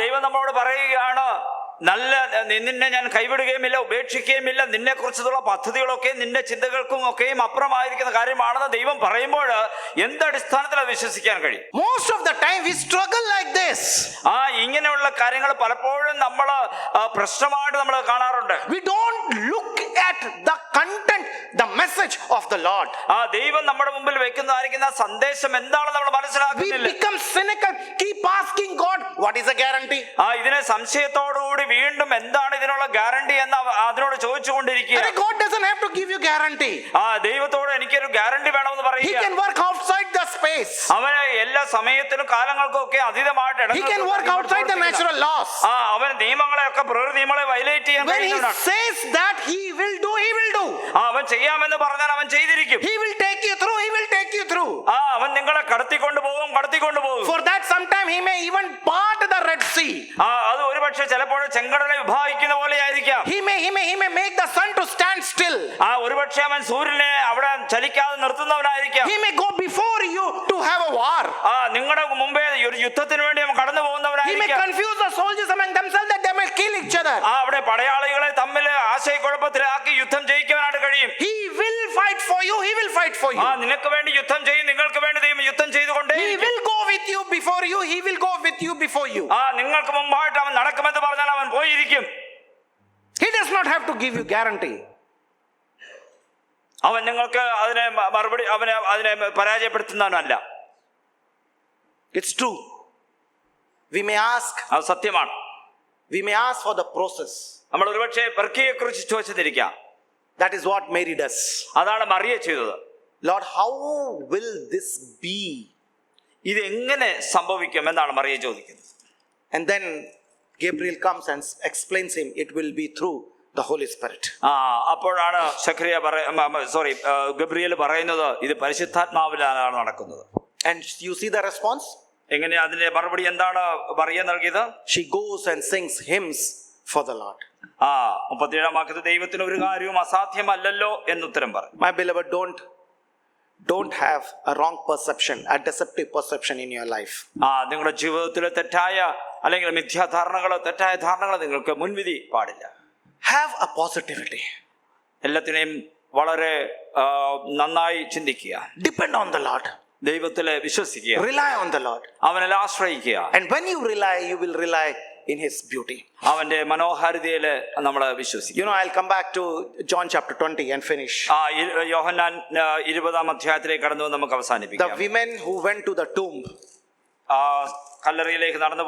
ദൈവം നമ്മളോട് പറയുകയാണ്, നിന്നെ ഞാൻ കൈവിടുകയുമില്ല, ഉപേക്ഷിക്കുകയുമില്ല. നിന്നെ കുറിച്ചുള്ള പദ്ധതികളൊക്കെ നിന്റെ ചിന്തകൾക്കും ഒക്കെയും അപ്പുറമായിരിക്കുന്ന കാര്യമാണെന്ന് ദൈവം പറയുമ്പോൾ എന്തടിസ്ഥാനത്തിൽ അത് വിശ്വസിക്കാൻ കഴിയും? Most of the time we struggle like this. ഇങ്ങനെയുള്ള കാര്യങ്ങൾ പലപ്പോഴും നമ്മൾ പ്രശ്നമായിട്ട് നമ്മൾ കാണാറുണ്ട്. We don't look at the content, the message of the Lord. ദൈവം നമ്മുടെ മുമ്പിൽ വെക്കുന്നതായിരിക്കുന്ന സന്ദേശം എന്താണെന്ന് നമ്മൾ മനസ്സിലാക്കുന്നില്ല. We become cynical, keep asking God, what is the guarantee? ഇതിനെ സംശയത്തോടുകൂടി വീണ്ടും എന്താണ് ഇതിനുള്ള ഗ്യാരണ്ടി എന്ന് അതിനോട് ചോദിച്ചുകൊണ്ടിരിക്കുക. God doesn't have to give you guarantee. ദൈവത്തോട് എനിക്കൊരു ഗ്യാരണ്ടി വേണമെന്ന് പറയുക. He can work outside the space. അവന് എല്ലാ സമയത്തിനും കാലങ്ങൾക്കും ഒക്കെ അതീതമായിട്ട് He can work outside the natural laws. അവൻ നിയമങ്ങളെയൊക്കെ പ്രകൃതി നിയമങ്ങളെ വയലേറ്റ് ചെയ്യാൻ When he says that he will do, he will do. അവൻ ചെയ്യാമെന്ന് പറഞ്ഞാൽ അവൻ ചെയ്തിരിക്കും. He will take you through, he will take you through. അവൻ നിങ്ങളെ കടത്തിക്കൊണ്ടു പോകും. For that sometime he may even part the Red Sea. അത് ഒരുപക്ഷെ ചിലപ്പോൾ ചെങ്കടലെ വിഭാഗിക്കുന്ന പോലെ ആയിരിക്കാം. He may make the sun to stand still. ഒരുപക്ഷെ അവൻ സൂര്യനെ അവിടെ ചലിക്കാതെ നിർത്തുന്നവനായിരിക്കാം. He may go before you to have a war. നിങ്ങളുടെ മുമ്പേ ഒരു യുദ്ധത്തിന് വേണ്ടി അവൻ കടന്നു He may പോകുന്നവനായിരിക്കാം. confuse the soldiers among themselves that they may kill each other. അവിടെ പടയാളികളെ തമ്മിൽ ആശയക്കുഴപ്പത്തിലാക്കി യുദ്ധം ജയിക്കുവാനായിട്ട് കഴിയും. He will fight for you. He will fight for you. നിനക്ക് വേണ്ടി യുദ്ധം ചെയ്യും, നിങ്ങൾക്ക് വേണ്ടി ദൈവം യുദ്ധം ചെയ്തുകൊണ്ടേ. He will go with you before you. He will go with you before you. നിങ്ങൾക്ക് മുമ്പായിട്ട് അവൻ നടക്കുമെന്ന് പറഞ്ഞാൽ അവൻ പോയിരിക്കും. He does not have to give you guarantee. അവൻ നിങ്ങൾക്ക് അതിനെ മറുപടി അതിനെ പരാജയപ്പെടുത്തുന്നവനല്ല. It's true. We may ask. അത് സത്യമാണ്. We may ask for the process. നമ്മൾ ഒരുപക്ഷെ പ്രക്രിയയെക്കുറിച്ച് ചോദിച്ചിരിക്കാം. That is what Mary does. അതാണ് മറിയ ചെയ്തത്. Lord, how will this be? ഇത് എങ്ങനെ സംഭവിക്കും എന്നാണ് മറിയ ചോദിക്കുന്നത്. And then Gabriel comes and explains him, it will be through the Holy Spirit. അപ്പോഴാണ് ഗബ്രിയേൽ പറയുന്നത് ഇത് പരിശുദ്ധാത്മാവിലാണ് നടക്കുന്നത്. And you see the response? എങ്ങനെ അതിന്റെ മറുപടി എന്താണ് മറിയ നൽകിയത്? She goes and sings hymns for the Lord. 37 വാക്യത്തിൽ ദൈവത്തിന് ഒരു കാര്യവും അസാധ്യമല്ലല്ലോ എന്നുത്തരം പറയും. My beloved, don't have a wrong perception, a deceptive perception in your life. നിങ്ങളുടെ ജീവിതത്തിലെ തെറ്റായ അല്ലെങ്കിൽ തെറ്റായ ധാരണകൾ നിങ്ങൾക്ക് മുൻവിധി പാടില്ല. Have a positivity. എല്ലാത്തിനെയും വളരെ നന്നായി ചിന്തിക്കുക. Depend on the Lord. ദൈവത്തിലെ വിശ്വസിക്കുക. Rely on the Lord. അവനിൽ ആശ്രയിക്കുക. And when you rely, you will rely in his beauty. അവന്റെ മനോഹാരിതയിൽ നമ്മൾ വിശ്വസിക്കും. You know, I'll come back to John chapter 20 and finish. യോഹന്നാൻ 20-ാം അധ്യായത്തിലേക്ക് കടന്നു നമുക്ക് അവസാനിപ്പിക്കാം. The women who went to the tomb, കല്ലറയിലേക്ക് നടന്നു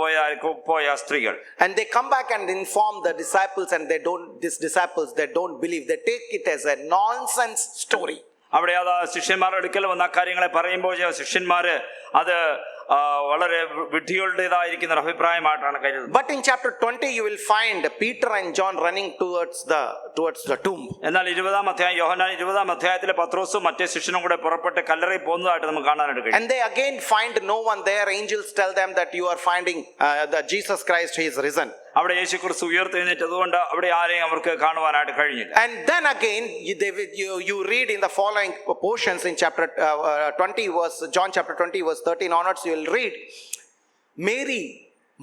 പോയ സ്ത്രീകൾ, and they come back and inform the disciples, and these disciples, they don't believe. They take it as a nonsense story. അവിടെ ശിഷ്യന്മാരുടെ അടുക്കൽ വന്ന കാര്യങ്ങളെ പറയുമ്പോൾ ശിഷ്യന്മാര് അത് വളരെ വിഡ്ഢികളുടേതായിരിക്കുന്ന ഒരു അഭിപ്രായമായിട്ടാണ് കരുതുന്നത്. But in chapter 20 you will find Peter and John running towards the tomb. എന്നാൽ 20-ാം അധ്യായം യോഹന്നാൻ 20-ാം അധ്യായത്തിലെ പത്രോസും മറ്റേ ശിഷ്യനും കൂടെ പുറപ്പെട്ട് കല്ലറയിൽ പോകുന്നതായിട്ട് നമുക്ക് കാണാനായിട്ട് കഴിയും. And they again find no one there. Angels tell them that you are finding that Jesus Christ, he is risen. അവിടെ യേശു ക്രിസ്തു ഉയർത്തെഴുന്നേറ്റതുകൊണ്ട് അവിടെ ആരെയും അവർക്ക് കാണുവാനായിട്ട് കഴിഞ്ഞില്ല. And then again, you read in the following portions in chapter 20 verse, John chapter 20 verse 13 onwards, you will read, Mary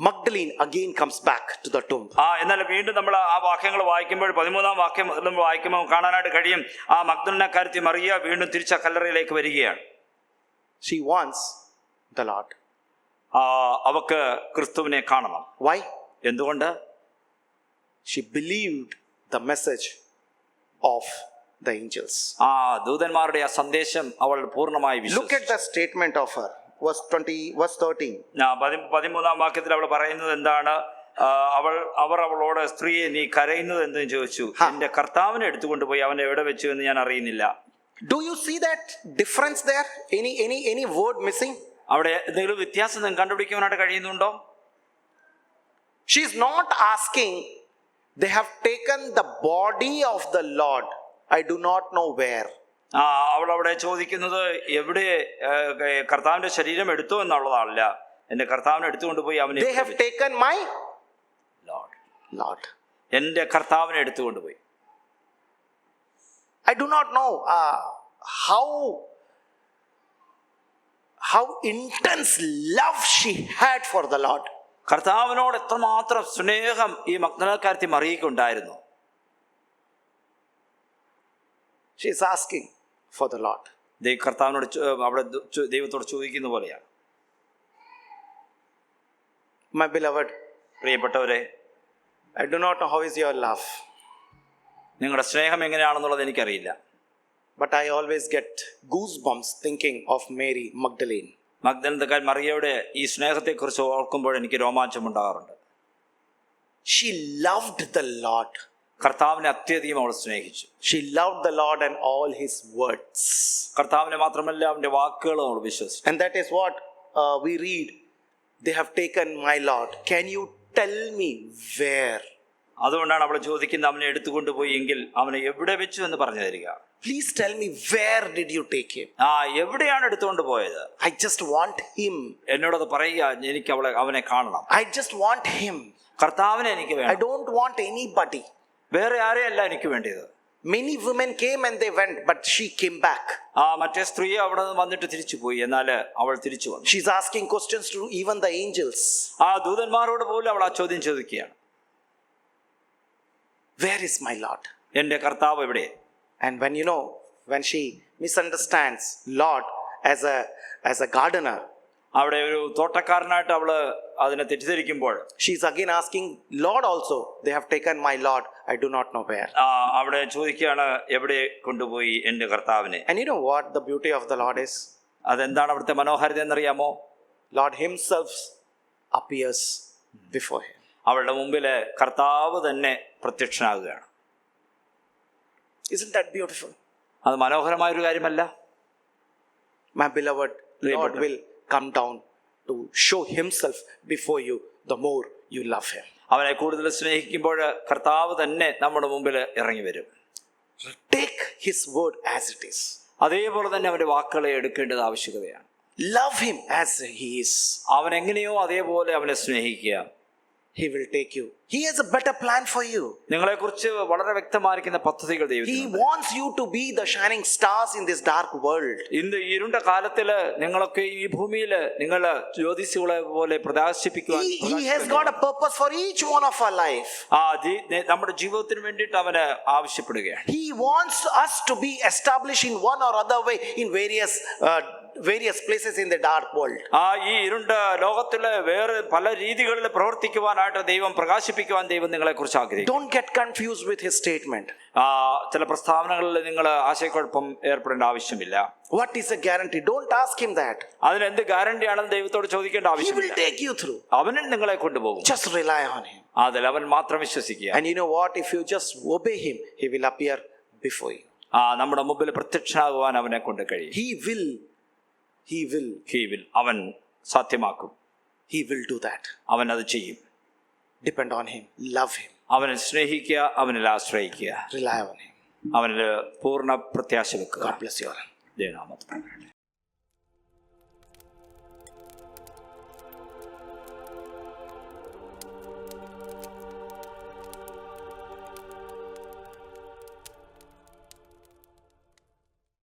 Magdalene again comes back to the tomb. എന്നാൽ വീണ്ടും നമ്മൾ ആ വാക്യങ്ങൾ വായിക്കുമ്പോൾ 13-ാം വാക്യം നമ്മൾ വായിക്കുമ്പോൾ കാണാനായിട്ട് കഴിയും, ആ മഗ്ദലനക്കാരത്തി മറിയ വീണ്ടും തിരിച്ച കല്ലറയിലേക്ക് വരികയാണ്. She wants the Lord. അവക്ക് ക്രിസ്തുവിനെ കാണണം. Why? എന്തുകൊണ്ട്? She believed the message of the angels. ദൂതന്മാരുടെ ആ സന്ദേശം അവൾ പൂർണ്ണമായി വിശ്വസിച്ചു. Look at the statement of her. Verse 13. 13-ാം വാക്യത്തിൽ അവൾ പറയുന്നത് എന്താണ്? അവർ അവളോട്, സ്ത്രീയെ നീ കരയുന്നത് എന്തെന്ന് ചോദിച്ചു. എന്റെ കർത്താവിനെ എടുത്തുകൊണ്ട് പോയി അവനെ എവിടെ വെച്ചു എന്ന് ഞാൻ അറിയുന്നില്ല. Do you see that difference there? Any word missing? അവിടെ എന്തെങ്കിലും വ്യത്യാസം നിങ്ങൾക്ക് കണ്ടുപിടിക്കാനായിട്ട് കഴിയുന്നുണ്ടോ? She is not asking, they have taken the body of the Lord, I do not know where. അവൾ അവിടെ ചോദിക്കുന്നത് എവിടെ കർത്താവിന്റെ ശരീരം എടുത്തു എന്നുള്ളതല്ല, എന്റെ കർത്താവിനെ എടുത്തുകൊണ്ട് പോയി അവനെ. They have taken my Lord. എന്റെ കർത്താവിനെ എടുത്തുകൊണ്ട് പോയി. I do not know how intense love she had for the Lord. കർത്താവിനോട് എത്രമാത്രം സ്നേഹം ഈ മഗ്ദലനക്കാരത്തി മറിയയ്ക്ക് ഉണ്ടായിരുന്നു. She is asking for the Lord. കർത്താവിനോട് അവിടെ ദൈവത്തോട് ചോദിക്കുന്ന പോലെയാണ്. My beloved, പ്രിയപ്പെട്ടവരെ, I do not know how is your love, നിങ്ങളുടെ സ്നേഹം എങ്ങനെയാണെന്നുള്ളത് എനിക്കറിയില്ല. but I always get goosebumps thinking of Mary Magdalene. മഗ്ദലനക്കാരി മറിയയുടെ ഈ സ്നേഹത്തെക്കുറിച്ച് ഓർക്കുമ്പോൾ എനിക്ക് രോമാഞ്ചം ഉണ്ടാകാറുണ്ട്. She loved the Lord. കർത്താവിനെ അത്യധികം അവൾ സ്നേഹിച്ചു. She loved the Lord and all his words. കർത്താവിനെ മാത്രമല്ല അവന്റെ വാക്കുകളും അവൾ വിശ്വസിച്ചു. And that is what we read. They have taken my Lord. Can you tell me where? അതുകൊണ്ടാണ് അവൾ ചോദിക്കുന്നത്, അവനെ എടുത്തുകൊണ്ടുപോയി എങ്കിൽ അവനെ എവിടെ വെച്ചു എന്ന് പറഞ്ഞു തരിക. Please tell me, where did you take him? എവിടെയാണ് എടുത്തുകൊണ്ട് പോയത്? I just want him. എന്നോടത് പറയുക, എനിക്ക് അവനെ കാണണം. I just want him. കർത്താവിനെ എനിക്ക് I വേണം. don't want anybody. വേറെ ആരെയല്ല എനിക്ക് വേണ്ടിയത്. Many women came and they went, but she came back. മറ്റേ സ്ത്രീ അവിടെ വന്നിട്ട് തിരിച്ചു പോയി, എന്നാൽ അവൾ തിരിച്ചു വന്നു. She's asking questions to even the angels. ദൂതന്മാരോട് പോലും അവൾ ആ ചോദ്യം ചോദിക്കുകയാണ്, Where is my Lord? എന്റെ കർത്താവ് എവിടെ? And when she misunderstands Lord as a gardener, അവിടെ ഒരു തോട്ടക്കാരനായിട്ട് അവള് അതിനെ തെറ്റിദ്ധരിക്കുമ്പോൾ she's again asking Lord also, they have taken my Lord, I do not know where. അവിടെ ചോദിക്കുകയാണ്, എവിടെ കൊണ്ടുപോയി എന്റെ കർത്താവിനെ? And you know what the beauty of the Lord is? അതെന്താണ് അവിടുത്തെ മനോഹാരിത എന്നറിയാമോ? Lord himself appears before him. അവളുടെ മുമ്പില് കർത്താവ് തന്നെ പ്രത്യക്ഷനാകുകയാണ്. Isn't that beautiful? അത് മനോഹരമായൊരു കാര്യമല്ല? My beloved, Lord will come down to show himself before you the more you love him. അവനെ കൂടുതൽ സ്നേഹിക്കുമ്പോൾ കർത്താവ് തന്നെ നമ്മുടെ മുമ്പിൽ ഇറങ്ങി വരും. Take his word as it is. അതേപോലെ തന്നെ അവന്റെ വാക്കുകളെ എടുക്കേണ്ടത് ആവശ്യകതയാണ്. Love him as he is. അവൻ എങ്ങനെയോ അതേപോലെ അവനെ സ്നേഹിക്കുക. He will take you. He has a better plan for you. നിങ്ങളെക്കുറിച്ച് വളരെ വ്യക്തമായിരിക്കുന്ന പദ്ധതികൾ ദൈവത്തിന്. He wants you to be the shining stars in this dark world. ഇന്ന് ഇരുണ്ട കാലത്തില് നിങ്ങളൊക്കെ ഈ ഭൂമിയിൽ നിങ്ങൾ ജ്യോതിസുകളെ പോലെ പ്രകാശിപ്പിക്കുവാൻ He has got a purpose for each one of our life. നമ്മുടെ ജീവിതത്തിന് വേണ്ടിയിട്ട് അവന് ആവശ്യപ്പെടുകയാണ്. He wants us to be established in one or other way in various places in the dark world. ഈ ഇരുണ്ട ലോകത്തില് വേറെ പല രീതികളിൽ പ്രവർത്തിക്കുവാനായിട്ട് ദൈവം പ്രകാശിപ്പിക്കുവാൻ ദൈവം നിങ്ങളെ കുറിച്ച് ആഗ്രഹിക്കുന്നു. Don't get confused with his statement. ചില പ്രസ്താവനകളിൽ നിങ്ങൾ ആശയക്കുഴപ്പം ഏർപ്പെടേണ്ട ആവശ്യമില്ല. What is a guarantee? Don't ask him that. അതിന് എന്ത് ഗ്യാരണ്ടി ആണെന്ന് ദൈവത്തോട് ചോദിക്കേണ്ട He ആവശ്യമില്ല. will take you through. അവൻ നിങ്ങളെ കൊണ്ടുപോകും. Just rely on him. അതിൽ അവൻ മാത്രം വിശ്വസിക്കുക. And you know what? If you just obey him, he will appear before you. നമ്മുടെ മുമ്പിൽ പ്രത്യക്ഷനാകുവാൻ അവനെ കൊണ്ട് കഴിയും. He will. അവൻ സാധ്യമാക്കും. He will do that. അവൻ അത് ചെയ്യും. Depend on him. Love him. അവനെ സ്നേഹിക്കുക, അവനിൽ ആശ്രയിക്കുക, Rely on him. അവനിൽ പൂർണ്ണ പ്രത്യാശ വെക്കുക. God bless you all. ദൈവനാമത്തിൽ